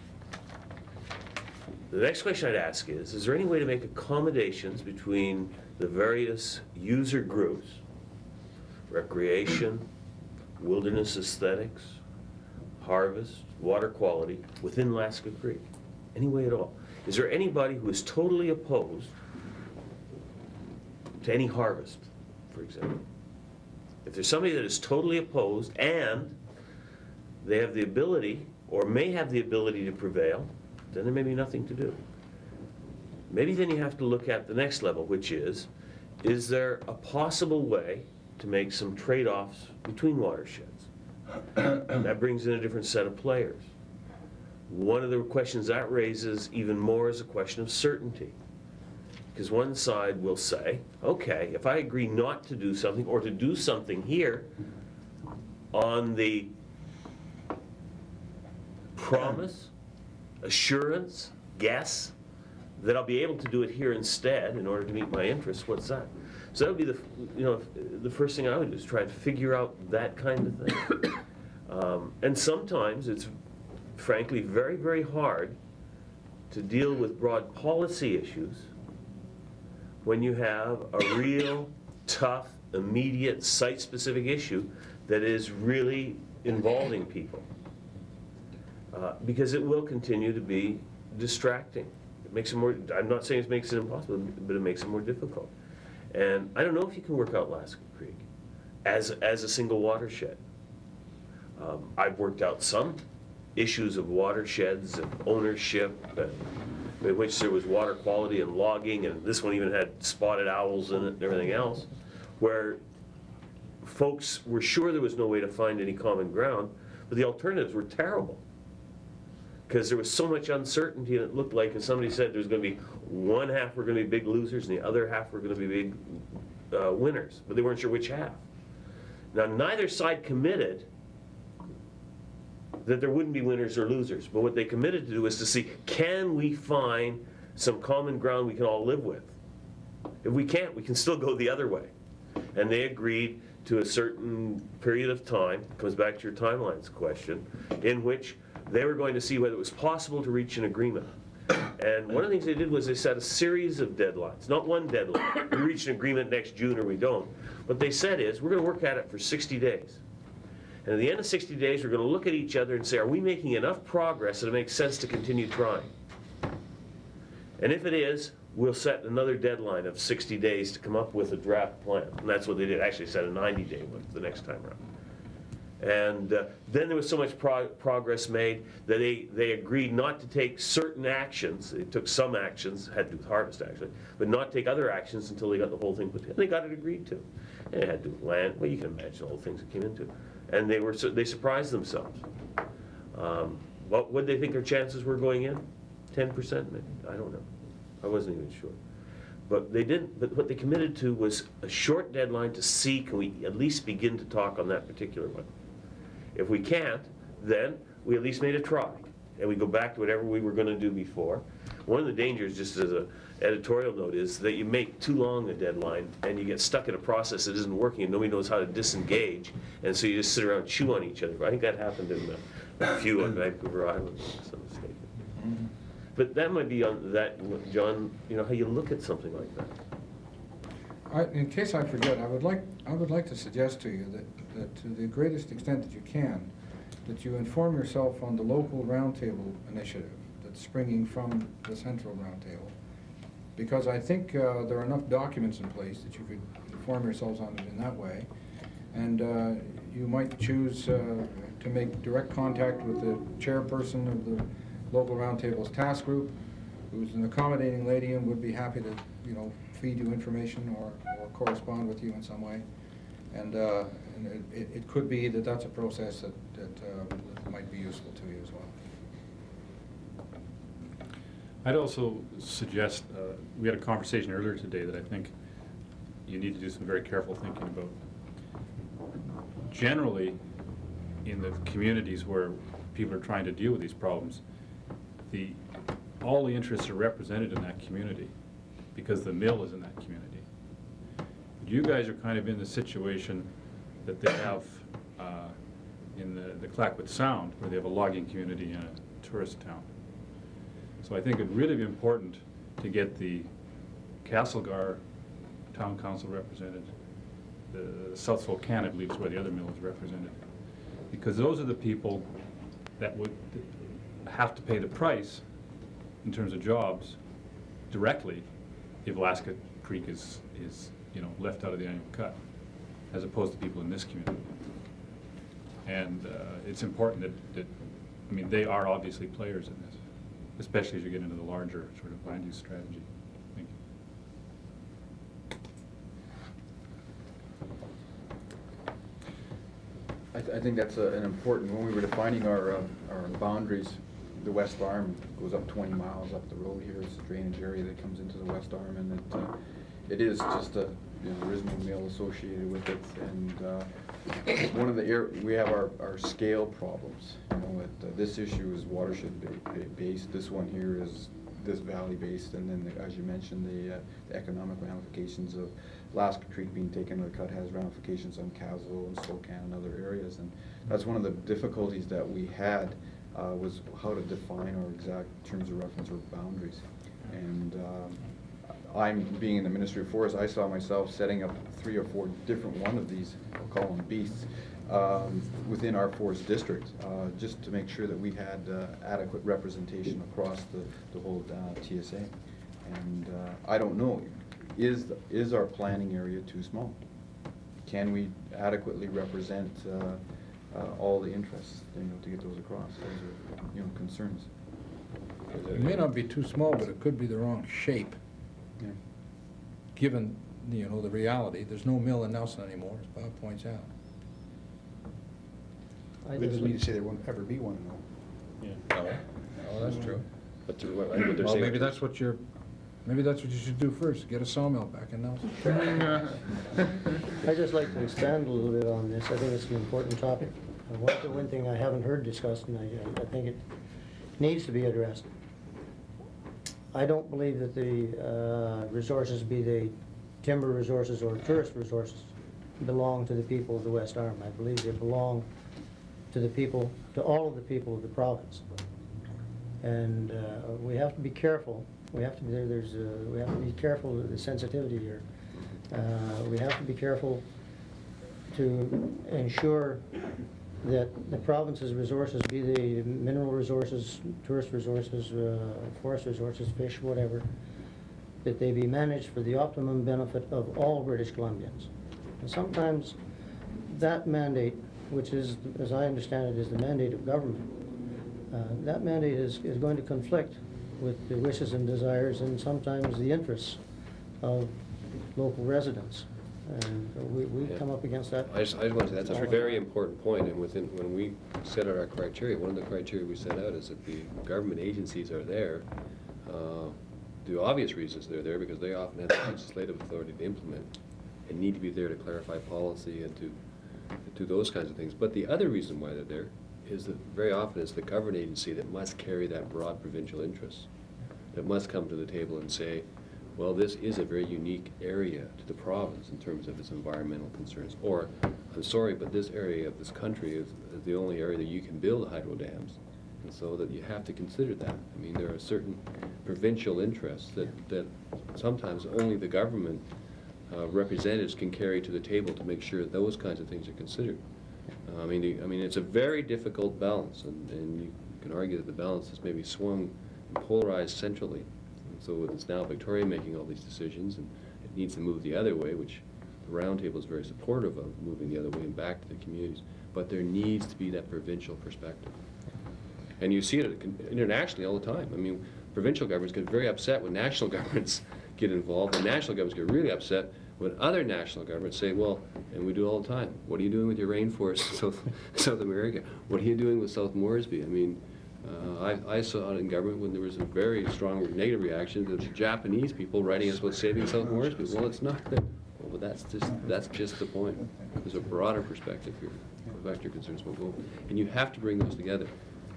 Q: The next question I'd ask is there any way to make accommodations between the various user groups, recreation, wilderness aesthetics, harvest, water quality, within Lasca Creek? Any way at all? Is there anybody who is totally opposed to any harvest, for example? If there's somebody that is totally opposed and they have the ability, or may have the ability to prevail, then there may be nothing to do. Maybe then you have to look at the next level, which is there a possible way to make some trade-offs between watersheds? That brings in a different set of players. One of the questions that raises even more is a question of certainty. Because one side will say, okay, if I agree not to do something or to do something here on the promise, assurance, guess that I'll be able to do it here instead in order to meet my interests, what's that? So that would be the first thing I would do, is try to figure out that kind of thing. And sometimes it's frankly very, very hard to deal with broad policy issues when you have a real tough, immediate, site-specific issue that is really involving people. Because it will continue to be distracting. It makes it more, I'm not saying it makes it impossible, but it makes it more difficult. And I don't know if you can work out Lasca Creek as a single watershed. I've worked out some issues of watersheds and ownership, in which there was water quality and logging, and this one even had spotted owls in it and everything else, where folks were sure there was no way to find any common ground, but the alternatives were terrible. Because there was so much uncertainty, and it looked like, as somebody said, there's going to be one half were going to be big losers and the other half were going to be big winners, but they weren't sure which half. Now, neither side committed that there wouldn't be winners or losers, but what they committed to do is to see, can we find some common ground we can all live with? If we can't, we can still go the other way. And they agreed to a certain period of time, comes back to your timelines question, in which they were going to see whether it was possible to reach an agreement. And one of the things they did was they set a series of deadlines, not one deadline. We reach an agreement next June or we don't. What they said is, we're going to work at it for 60 days. And at the end of 60 days, we're going to look at each other and say, are we making enough progress that it makes sense to continue trying? And if it is, we'll set another deadline of 60 days to come up with a draft plan. And that's what they did. Actually set a 90-day one the next time around. And then there was so much progress made that they agreed not to take certain actions. They took some actions, had to do with harvest actually, but not take other actions until they got the whole thing put together. They got it agreed to. And it had to do with land. Well, you can imagine all the things it came into. And they surprised themselves. What would they think their chances were going in? 10% maybe? I don't know. I wasn't even sure. But they didn't. But what they committed to was a short deadline to see, can we at least begin to talk on that particular one? If we can't, then we at least made a try. And we go back to whatever we were going to do before. One of the dangers, just as an editorial note, is that you make too long a deadline and you get stuck in a process that isn't working and nobody knows how to disengage. And so you just sit around and chew on each other. I think that happened in a few on Vancouver Island, if I'm not mistaken. But that might be on that, John, how you look at something like that.
C: In case I forget, I would like to suggest to you that to the greatest extent that you can, that you inform yourself on the local roundtable initiative that's springing from the central roundtable, because I think there are enough documents in place that you could inform yourselves on it in that way, and you might choose to make direct contact with the chairperson of local roundtable's task group, who's an accommodating lady and would be happy to, feed you information or correspond with you in some way. And it could be that that's a process that might be useful to you as well.
N: I'd also suggest, we had a conversation earlier today that I think you need to do some very careful thinking about. Generally, in the communities where people are trying to deal with these problems, all the interests are represented in that community because the mill is in that community. You guys are kind of in the situation that they have in the Clackwood Sound, where they have a logging community and a tourist town. So I think it'd really be important to get the Castlegar Town Council represented, the South Spokane, I believe, is where the other mill is represented, because those are the people that would have to pay the price in terms of jobs directly if Lasca Creek is left out of the annual cut, as opposed to people in this community. And it's important that they are obviously players in this, especially as you get into the larger sort of land use strategy. Thank you.
F: I think that's an important, when we were defining our boundaries, the West Arm goes up 20 miles up the road here. It's a drainage area that comes into the West Arm, and it is just there is no mill associated with it. And one of we have our scale problems. This issue is watershed based. This one here is this valley based, and then as you mentioned, the economic ramifications of Lasca Creek being taken to the cut has ramifications on Castle and Spokane and other areas, and that's one of the difficulties that we had was how to define our exact terms of reference or boundaries. And I'm being in the Ministry of Forests, I saw myself setting up 3 or 4 different one of these, I'll call them beasts, within our forest district, just to make sure that we had adequate representation across the whole TSA. And I don't know, is our planning area too small? Can we adequately represent all the interests, to get those across? Those are, concerns.
C: It may not be too small, but it could be the wrong shape.
F: Yeah.
C: Given, the reality, there's no mill in Nelson anymore, as Bob points out.
I: That doesn't mean to say there won't ever be one, though.
C: Yeah. No, that's true.
U: But
C: Well, maybe that's what you should do first, get a sawmill back in Nelson.
D: I'd just like to expand a little bit on this. I think it's an important topic. One thing I haven't heard discussed, and I think it needs to be addressed. I don't believe that the resources, be they timber resources or tourist resources, belong to the people of the West Arm. I believe they belong to the people, to all of the people of the province. And we have to be careful. We have to be careful of the sensitivity here. We have to be careful to ensure that the province's resources, be they mineral resources, tourist resources, forest resources, fish, whatever, that they be managed for the optimum benefit of all British Columbians. And sometimes that mandate, which is, as I understand it, is the mandate of government, that mandate is going to conflict with the wishes and desires and sometimes the interests of local residents. And we come up against that.
O: I just want to say that's a very important point, and when we set out our criteria, one of the criteria we set out is that the government agencies are there. The obvious reasons they're there because they often have the legislative authority to implement and need to be there to clarify policy and to do those kinds of things. But the other reason why they're there is that very often it's the government agency that must carry that broad provincial interest, that must come to the table and say, well, this is a very unique area to the province in terms of its environmental concerns. Or, I'm sorry, but this area of this country is the only area that you can build hydro dams. And so that you have to consider that. I mean, there are certain provincial interests that sometimes only the government representatives can carry to the table to make sure those kinds of things are considered. I mean, it's a very difficult balance, and you can argue that the balance is maybe swung and polarized centrally. So it's now Victoria making all these decisions, and it needs to move the other way, which the Roundtable is very supportive of, moving the other way and back to the communities. But there needs to be that provincial perspective. And you see it internationally all the time. I mean, provincial governments get very upset when national governments get involved, and national governments get really upset when other national governments say, well, and we do it all the time, what are you doing with your rainforest in South America? What are you doing with South Moresby? I mean, I saw it in government when there was a very strong negative reaction to the Japanese people writing us about saving South Moresby. Well, it's not that. Well, but that's just the point. There's a broader perspective here. Back to your concerns about goal. And you have to bring those together.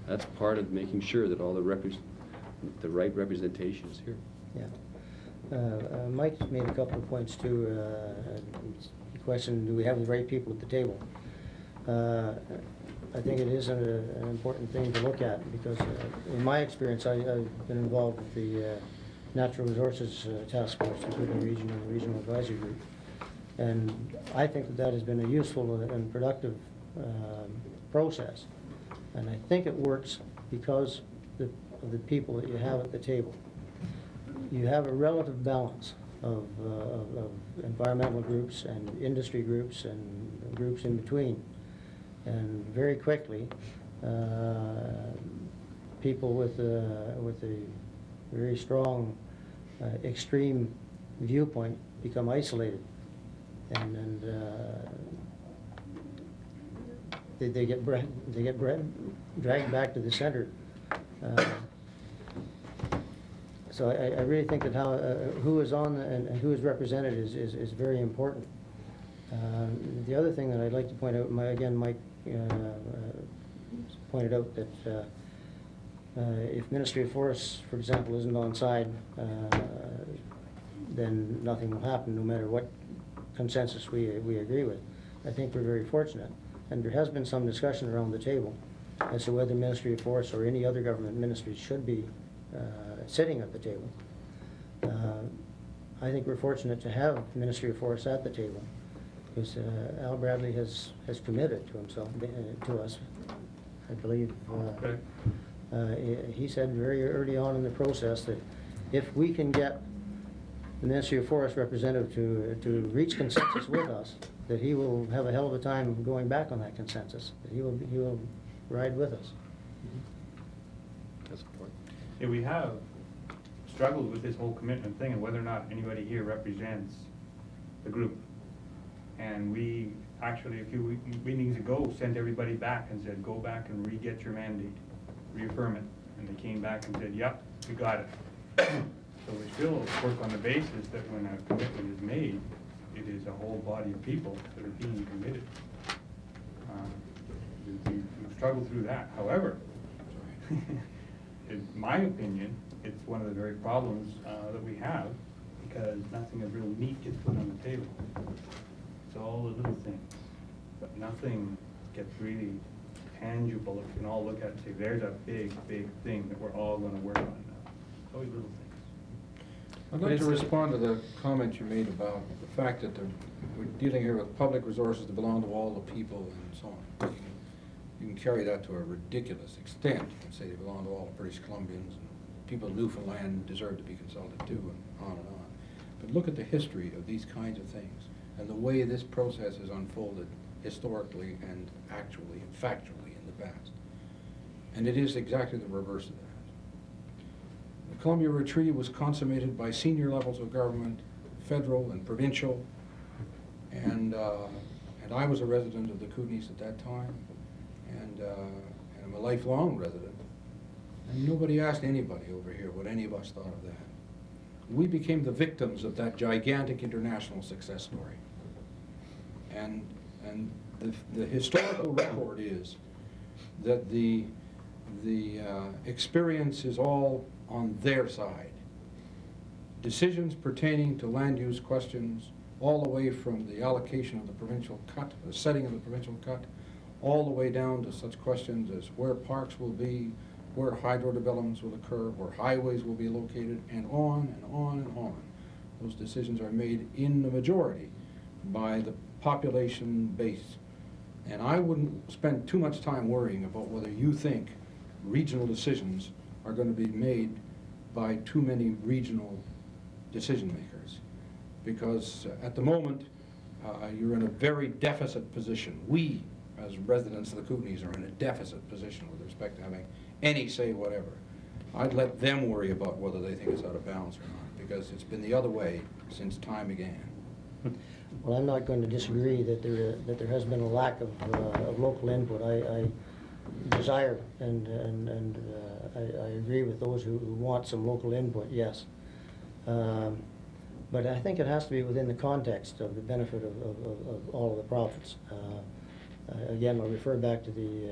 O: That's part of making sure that all the right representation is here.
A: Yeah. Mike made a couple of points too. The question, do we have the right people at the table? I think it is an important thing to look at because in my experience, I've been involved with the Natural Resources Task Force, including the Regional Advisory Group. And I think that has been a useful and productive process. And I think it works because of the people that you have at the table. You have a relative balance of environmental groups and industry groups and groups in between. And very quickly, people with a very strong extreme viewpoint become isolated, and they get dragged back to the center. So I really think that who is on and who is represented is very important. The other thing that I'd like to point out, Mike pointed out that if Ministry of Forests, for example, isn't on side, then nothing will happen, no matter what consensus we agree with. I think we're very fortunate, and there has been some discussion around the table as to whether Ministry of Forests or any other government ministries should be sitting at the table. I think we're fortunate to have Ministry of Forests at the table, because Al Bradley has committed to himself, to us, I believe. He said very early on in the process that if we can get the Ministry of Forest representative to reach consensus with us, that he will have a hell of a time going back on that consensus, that he will ride with us.
O: That's important.
B: Yeah, we have struggled with this whole commitment thing and whether or not anybody here represents the group. And we actually, a few meetings ago, sent everybody back and said, go back and re-get your mandate, reaffirm it. And they came back and said, yep, we got it. So we still work on the basis that when a commitment is made, it is a whole body of people that are being committed. We've struggled through that. However, in my opinion, it's one of the very problems that we have, because nothing of real meat gets put on the table. It's all the little things, but nothing gets really tangible that we can all look at and say, there's a big, big thing that we're all going to work on now. It's always little things.
C: I'd like to respond to the comment you made about the fact that we're dealing here with public resources that belong to all the people and so on. You can carry that to a ridiculous extent. You can say they belong to all the British Columbians, and people in Newfoundland deserve to be consulted too, and on and on. But look at the history of these kinds of things and the way this process has unfolded historically and actually and factually in the past. And it is exactly the reverse of that. The Columbia Retreat was consummated by senior levels of government, federal and provincial, and I was a resident of the Kootenays at that time, and I'm a lifelong resident. And nobody asked anybody over here what any of us thought of that. We became the victims of that gigantic international success story. And the historical record is that the experience is all on their side. Decisions pertaining to land use questions, all the way from the allocation of the provincial cut, the setting of the provincial cut, all the way down to such questions as where parks will be, where hydro developments will occur, where highways will be located, and on and on and on. Those decisions are made in the majority by the population base. And I wouldn't spend too much time worrying about whether you think regional decisions are going to be made by too many regional decision makers. Because at the moment, you're in a very deficit position. We, as residents of the Kootenays, are in a deficit position with respect to having any say whatever. I'd let them worry about whether they think it's out of bounds or not, because it's been the other way since time began.
A: Well, I'm not going to disagree that there has been a lack of local input. I desire and I agree with those who want some local input, yes. But I think it has to be within the context of the benefit of all of the profits. Again, I'll refer back to the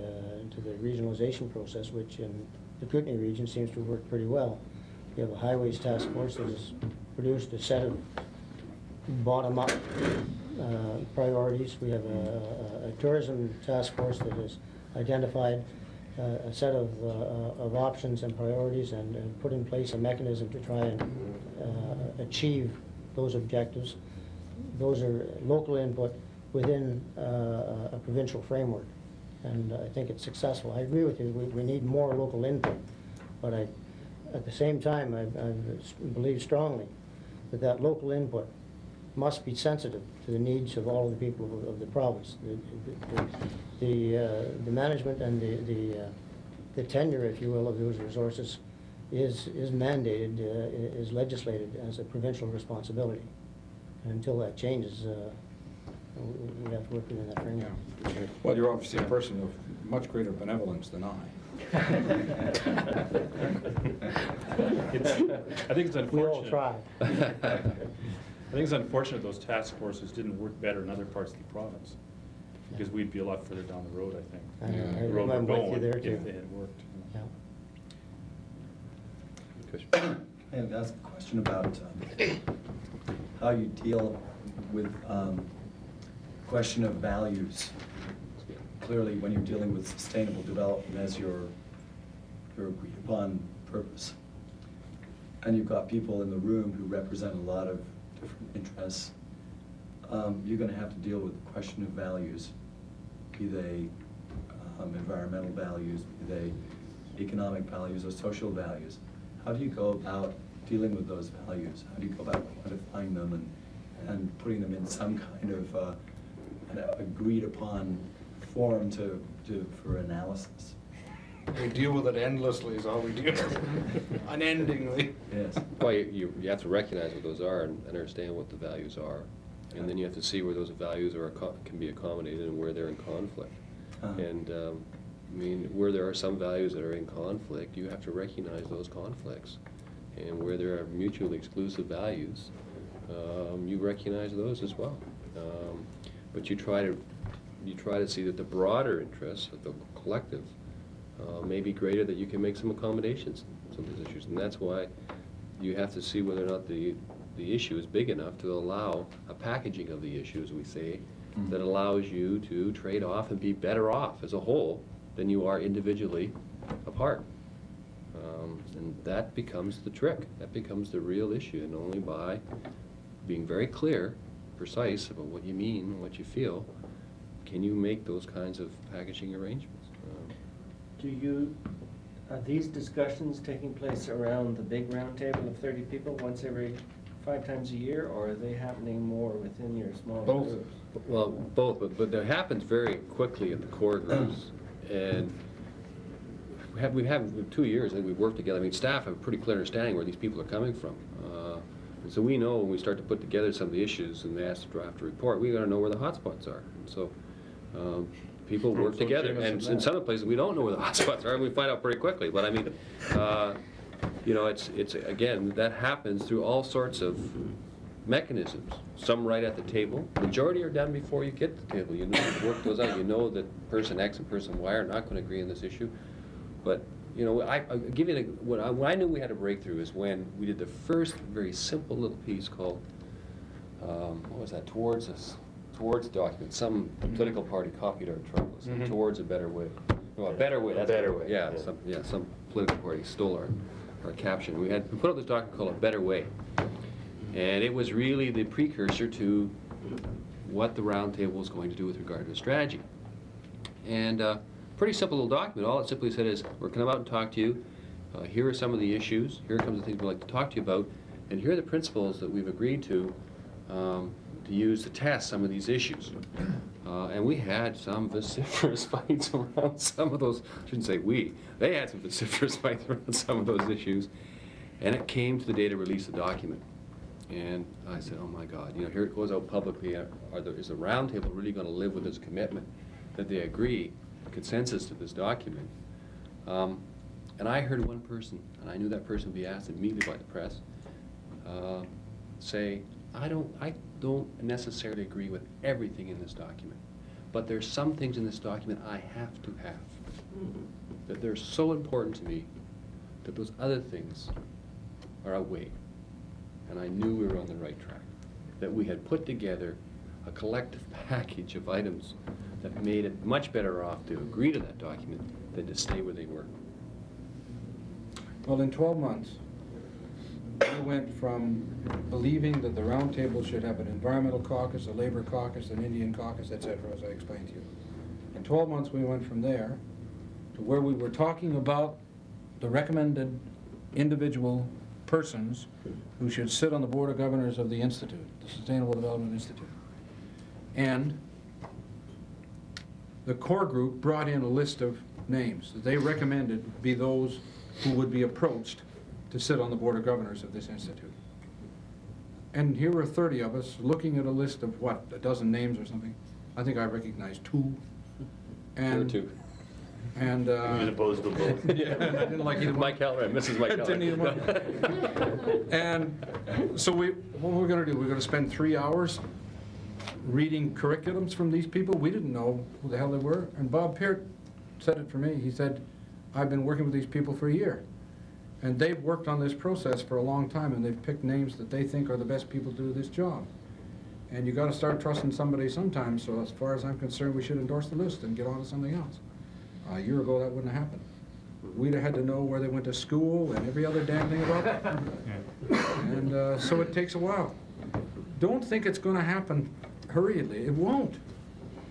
A: regionalization process, which in the Kootenai region seems to work pretty well. We have a highways task force that has produced a set of bottom-up priorities. We have a tourism task force that has identified a set of options and priorities and put in place a mechanism to try and achieve those objectives. Those are local input within a provincial framework, and I think it's successful. I agree with you, we need more local input, but at the same time, I believe strongly that local input must be sensitive to the needs of all of the people of the province. The management and the tenure, if you will, of those resources is mandated, is legislated as a provincial responsibility. And until that changes, we have to work within that framework.
C: Well, you're obviously a person of much greater benevolence than I.
N: I think it's unfortunate.
A: We all try.
N: I think it's unfortunate those task forces didn't work better in other parts of the province, because we'd be a lot further down the road, I think. The road we're
A: I'm with you
N: going
A: there, too.
N: if they had worked.
M: I have asked a question about how you deal with question of values. Clearly, when you're dealing with sustainable development as your agreed upon purpose, and you've got people in the room who represent a lot of different interests, you're going to have to deal with the question of values, be they environmental values, be they economic values or social values. How do you go about dealing with those values? How do you go about quantifying them and putting them in some kind of an agreed upon form for analysis?
C: We deal with it endlessly is all we do, unendingly.
M: Yes.
O: Well, you have to recognize what those are and understand what the values are. And then you have to see where those values can be accommodated and where they're in conflict. And I mean, where there are some values that are in conflict, you have to recognize those conflicts. And where there are mutually exclusive values, you recognize those as well. But you try to see that the broader interests of the collective may be greater, that you can make some accommodations in some of these issues. And that's why you have to see whether or not the issue is big enough to allow a packaging of the issue, as we say, that allows you to trade off and be better off as a whole than you are individually apart. And that becomes the trick. That becomes the real issue, and only by being very clear, precise about what you mean and what you feel, can you make those kinds of packaging arrangements.
D: Are these discussions taking place around the big round table of 30 people once every 5 times a year, or are they happening more within your small groups?
O: Well, both, but that happens very quickly in the core groups. And we've had 2 years that we've worked together. I mean, staff have a pretty clear understanding where these people are coming from. And so we know when we start to put together some of the issues and they ask to draft a report, we got to know where the hotspots are. And so people work together. And in some of the places, we don't know where the hotspots are, and we find out pretty quickly. But I mean, you know, it's again, that happens through all sorts of mechanisms. Some right at the table. Majority are done before you get to the table. You know, work goes out. You know that person X and person Y are not going to agree on this issue. But you know, I'll give you when I knew we had a breakthrough is when we did the first very simple little piece called what was that? Towards document. Some political party copied our troubles. Towards a better way. No, a better way. That's a better way. Yeah, some political party stole our caption. We put out this document called A Better Way. And it was really the precursor to what the roundtable was going to do with regard to the strategy. And pretty simple little document. All it simply said is, we're going to come out and talk to you. Here are some of the issues. Here comes the things we'd like to talk to you about. And here are the principles that we've agreed to
U: use to test some of these issues. And we had some vociferous fights around some of those, I shouldn't say we, they had some vociferous fights around some of those issues. And it came to the day to release the document. And I said, oh my God, here it goes out publicly. Is the roundtable really going to live with this commitment that they agree, consensus to this document? And I heard one person, and I knew that person would be asked immediately by the press, say, I don't necessarily agree with everything in this document, but there's some things in this document I have to have, that they're so important to me that those other things are outweighed. And I knew we were on the right track, that we had put together a collective package of items that made it much better off to agree to that document than to stay where they were.
C: Well, in 12 months, we went from believing that the roundtable should have an environmental caucus, a labor caucus, an Indian caucus, etc., as I explained to you. In 12 months, we went from there to where we were talking about the recommended individual persons who should sit on the Board of Governors of the Institute, the Sustainable Development Institute. And the core group brought in a list of names that they recommended be those who would be approached to sit on the Board of Governors of this institute. And here were 30 of us looking at a list of, what, a dozen names or something? I think I recognized 2. And,
U: There were 2.
C: And,
Q: As opposed to both.
C: yeah, I didn't like either one.
U: Mike Halleran, Mrs. Mike
C: Didn't either one. And so what we're going to do, we're going to spend 3 hours reading curriculums from these people. We didn't know who the hell they were. And Bob Peart said it for me. He said, I've been working with these people for a year. And they've worked on this process for a long time, and they've picked names that they think are the best people to do this job. And you got to start trusting somebody sometime, so as far as I'm concerned, we should endorse the list and get on to something else. A year ago, that wouldn't have happened. We'd have had to know where they went to school and every other damn thing about them. And so it takes a while. Don't think it's going to happen hurriedly. It won't.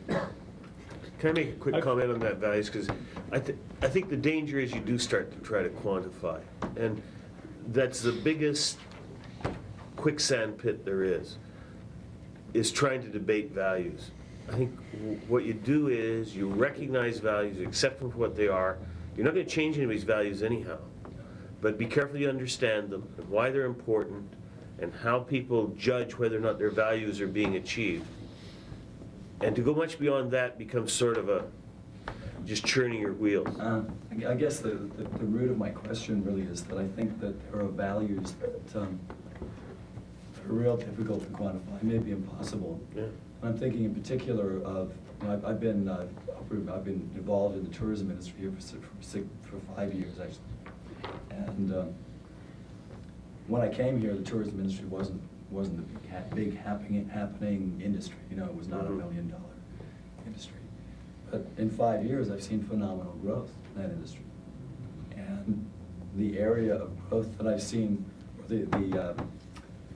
Q: Can I make a quick comment on that, values? Because I think the danger is you do start to try to quantify. And that's the biggest quicksand pit there is trying to debate values. I think what you do is you recognize values, accept them for what they are. You're not going to change anybody's values anyhow. But be careful you understand them, and why they're important, and how people judge whether or not their values are being achieved. And to go much beyond that becomes sort of just churning your wheels.
M: I guess the root of my question really is that I think that there are values that are real difficult to quantify, maybe impossible.
Q: Yeah.
M: I'm thinking in particular of, I've been involved in the tourism industry here for 5 years actually. And when I came here, the tourism industry wasn't the big happening industry. It was not $1 million industry. But in 5 years, I've seen phenomenal growth in that industry. And the area of growth that I've seen, or the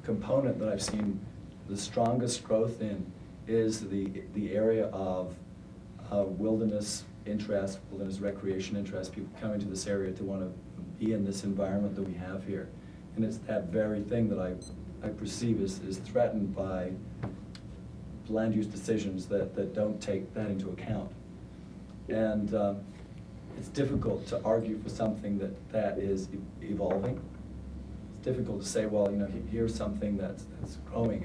M: component that I've seen the strongest growth in, is the area of wilderness interest, wilderness recreation interest, people coming to this area to want to be in this environment that we have here. And it's that very thing that I perceive is threatened by land use decisions that don't take that into account. And it's difficult to argue for something that is evolving. It's difficult to say, well, here's something that's growing.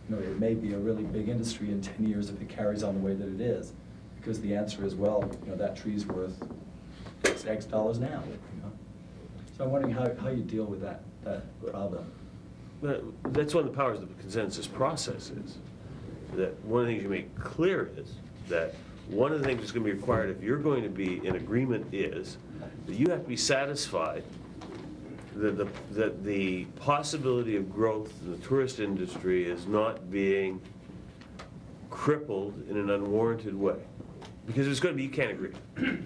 M: It may be a really big industry in 10 years if it carries on the way that it is, because the answer is, well, that tree's worth X dollars now. So I'm wondering how you deal with that problem.
Q: But that's one of the powers of the consensus process is that one of the things you make clear is that one of the things that's going to be required if you're going to be in agreement is that you have to be satisfied that the possibility of growth in the tourist industry is not being crippled in an unwarranted way. Because if it's going to be, you can't agree.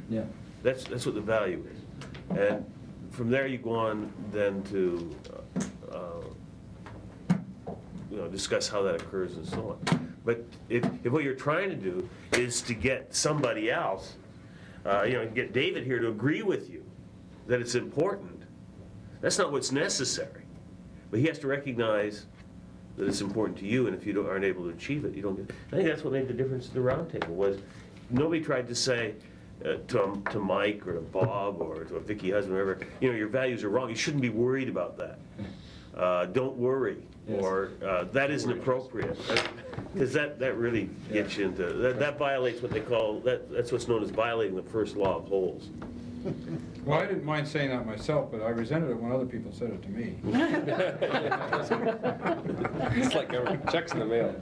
M: Yeah.
Q: That's what the value is. And from there you go on then to discuss how that occurs and so on. But if what you're trying to do is to get somebody else, get David here to agree with you that it's important, that's not what's necessary. But he has to recognize that it's important to you, and if you aren't able to achieve it, you don't get. I think that's what made the difference at the roundtable, was nobody tried to say to Mike or to Bob or to Vicky husband, whoever, your values are wrong. You shouldn't be worried about that. Don't worry, or that isn't appropriate. Because that really gets you into, that violates what they call, that's what's known as violating the first law of holes.
C: Well, I didn't mind saying that myself, but I resented it when other people said it to me.
U: It's like checks in the mail.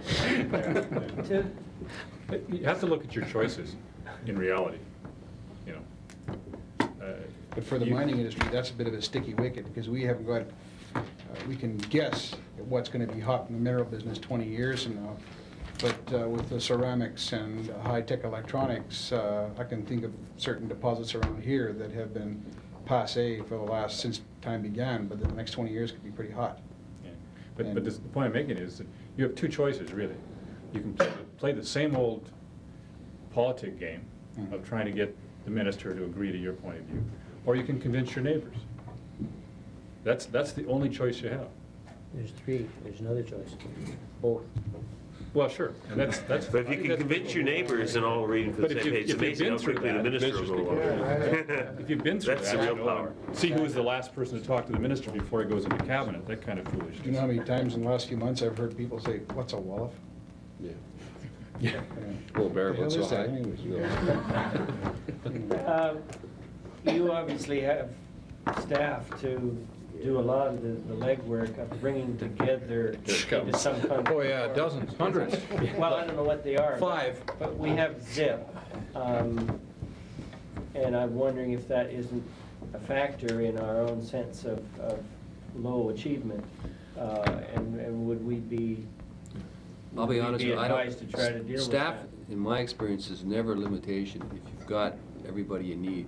N: You have to look at your choices in reality,
I: But for the mining industry, that's a bit of a sticky wicket, because we haven't got, we can guess at what's going to be hot in the mineral business 20 years from now. But with the ceramics and high-tech electronics, I can think of certain deposits around here that have been passé for the last, since time began, but the next 20 years could be pretty hot.
N: Yeah. But the point I'm making is that you have two choices, really. You can play the same old politic game of trying to get the minister to agree to your point of view, or you can convince your neighbors. That's the only choice you have.
A: There's three, there's another choice, both.
N: Well, sure, and that's.
Q: But if you can convince your neighbors and all reading for the same page, it's amazing how quickly the minister will go along.
N: If you've been through that.
Q: That's the real power.
N: See who was the last person to talk to the minister before he goes into cabinet, that kind of foolishness.
I: Do you know how many times in the last few months I've heard people say, "What's a Wolof?"
U: Yeah. Yeah. Little bear,
I: What the
U: what's so
I: hell is
U: high?
D: You obviously have staff to do a lot of the legwork of bringing together into some kind of...
C: Oh, yeah, dozens, hundreds.
D: Well, I don't know what they are.
C: 5.
D: But we have ZIP. And I'm wondering if that isn't a factor in our own sense of low achievement. And would we be...
U: I'll be honest,
D: I don't, to try to deal
U: staff,
D: with that?
U: in my experience, is never a limitation if you've got everybody you need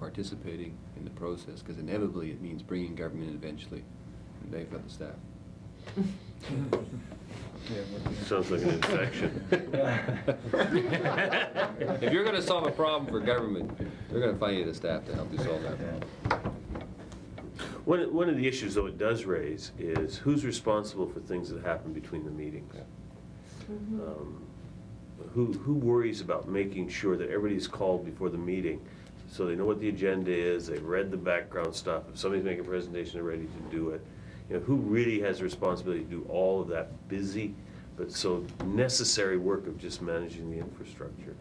U: participating in the process, because inevitably it means bringing government in eventually, and they've got the staff.
Q: Sounds like an infection.
U: If you're going to solve a problem for government, they're going to find you the staff to help you solve that problem.
Q: One of the issues, though, it does raise is who's responsible for things that happen between the meetings? Who worries about making sure that everybody's called before the meeting so they know what the agenda is, they've read the background stuff, if somebody's making a presentation, they're ready to do it. Who really has the responsibility to do all of that busy but so necessary work of just managing the infrastructure?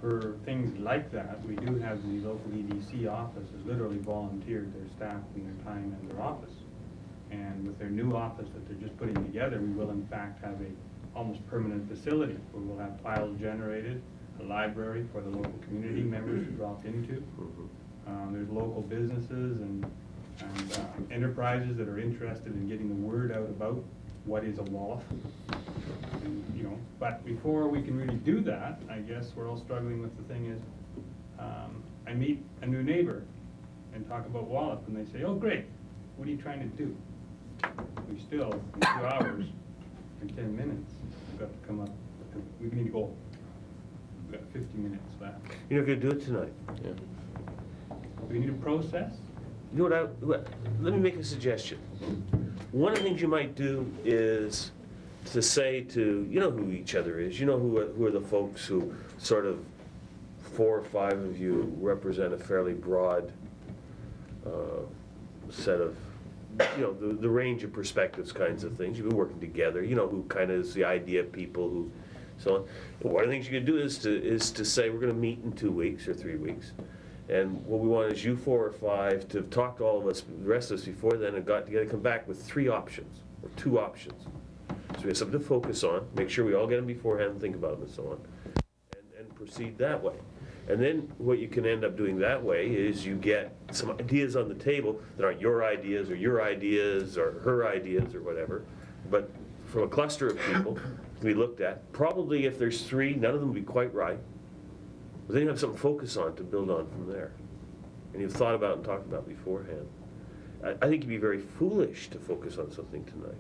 B: For things like that, we do have the local EDC office has literally volunteered their staff and their time in their office. And with their new office that they're just putting together, we will in fact have a almost permanent facility where we'll have files generated, a library for the local community members to drop into. There's local businesses and enterprises that are interested in getting the word out about what is a Wolof. But before we can really do that, I guess we're all struggling with the thing is, I meet a new neighbor and talk about Wolof, and they say, "Oh, great, what are you trying to do?" We still, in 2 hours and 10 minutes, we've got to come up, we need to go, we've got 50 minutes left.
Q: You're not going to do it tonight.
U: Yeah.
B: Do we need a process?
Q: You know what, let me make a suggestion. One of the things you might do is to say to, you know who each other is, you know who are the folks who sort of 4 or 5 of you represent a fairly broad set of, the range of perspectives kinds of things. You've been working together, you know who kind of is the idea people who, so on. And one of the things you can do is to say we're going to meet in 2 weeks or 3 weeks. And what we want is you 4 or 5 to talk to all of us, the rest of us before then, and got together, come back with 3 options, or 2 options. So we have something to focus on, make sure we all get them beforehand and think about them and so on, and proceed that way. And then what you can end up doing that way is you get some ideas on the table that aren't your ideas or her ideas or whatever, but from a cluster of people to be looked at. Probably if there's 3, none of them will be quite right. But then you have something to focus on to build on from there. And you've thought about and talked about beforehand. I think you'd be very foolish to focus on something tonight.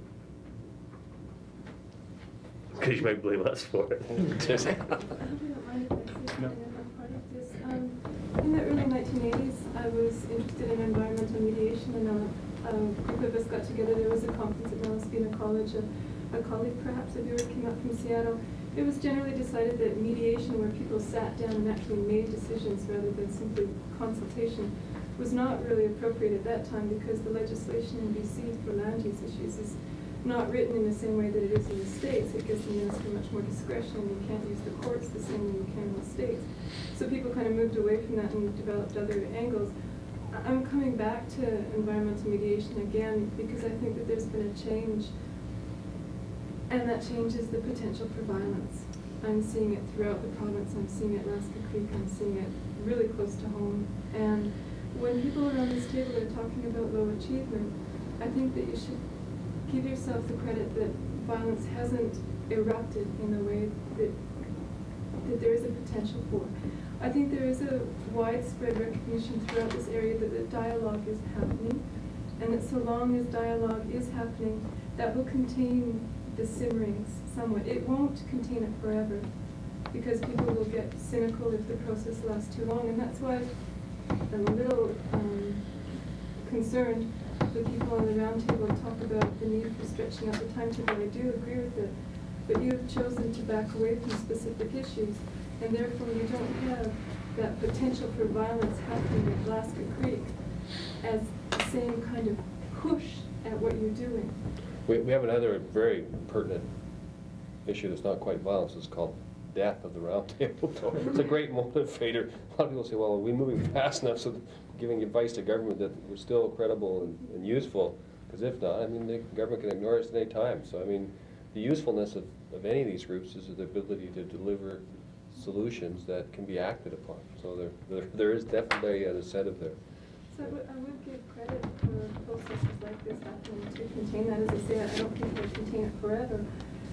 Q: Because you might blame us for it.
H: In the early 1980s, I was interested in environmental mediation, and a group of us got together. There was a conference at Malaspina College. A colleague perhaps of yours came up from Seattle. It was generally decided that mediation, where people sat down and actually made decisions rather than simply consultation, was not really appropriate at that time because the legislation in BC for land use issues is not written in the same way that it is in the States. It gives the minister much more discretion, and you can't use the courts the same way you can in the States. So people kind of moved away from that and developed other angles. I'm coming back to environmental mediation again because I think that there's been a change, and that change is the potential for violence. I'm seeing it throughout the province. I'm seeing it at Lasca Creek. I'm seeing it really close to home. And when people around this table are talking about low achievement, I think that you should give yourself the credit that violence hasn't erupted in the way that there is a potential for. I think there is a widespread recognition throughout this area that the dialogue is happening, and that so long as dialogue is happening, that will contain the simmerings somewhat. It won't contain it forever, because people will get cynical if the process lasts too long, and that's why I'm a little concerned that people on the roundtable talk about the need for stretching out the timetable. I do agree with it, but you have chosen to back away from specific issues, and therefore you don't have that potential for violence happening at Lasca Creek as the same kind of push at what you're doing.
U: We have another very pertinent issue that's not quite violence. It's called death of the round table. So it's a great motivator. A lot of people say, well, are we moving fast enough so that giving advice to government that we're still credible and useful? Because if not, I mean, the government can ignore us at any time. So, I mean, the usefulness of any of these groups is the ability to deliver solutions that can be acted upon. So there is definitely an incentive there.
H: So I would give credit for processes like this happening to contain that. As I say, I don't think they'll contain it forever.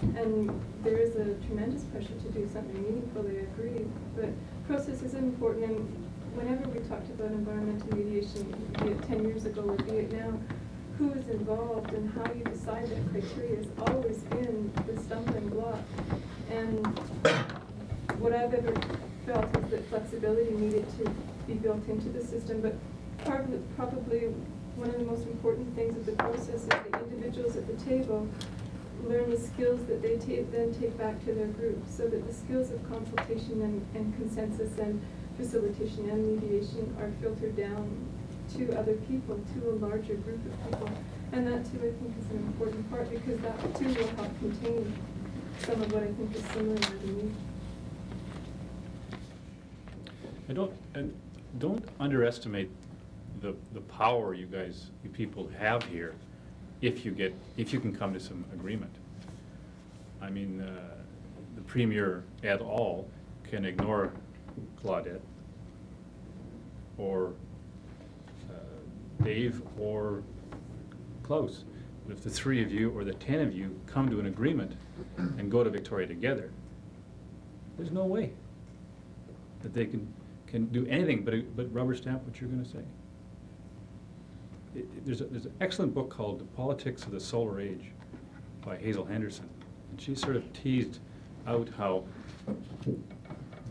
H: And there is a tremendous pressure to do something meaningful, I agree. But process is important, and whenever we talked about environmental mediation, be it 10 years ago or be it now, who is involved and how you decide that criteria has always been the stumbling block. And what I've ever felt is that flexibility needed to be built into the system, but probably one of the most important things of the process is the individuals at the table learn the skills that they then take back to their group, so that the skills of consultation and consensus and facilitation and mediation are filtered down to other people, to a larger group of people. And that too, I think, is an important part, because that too will help contain some of what I think is similar to me.
N: Don't underestimate the power you people have here if you can come to some agreement. I mean, the Premier et al. Can ignore Claudette or Dave or Klaus. But if the 3 of you or the 10 of you come to an agreement and go to Victoria together, there's no way that they can do anything but rubber stamp what you're going to say. There's an excellent book called The Politics of the Solar Age by Hazel Henderson, and she sort of teased out how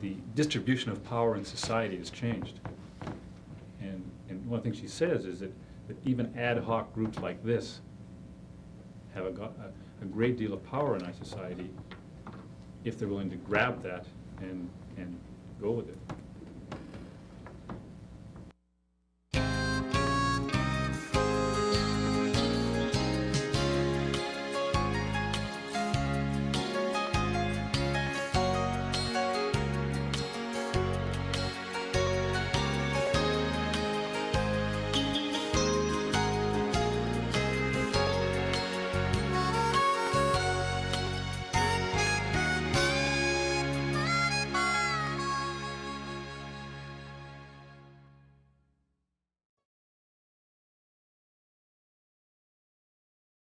N: the distribution of power in society has changed. And one thing she says is that even ad hoc groups like this have a great deal of power in our society if they're willing to grab that and go with it.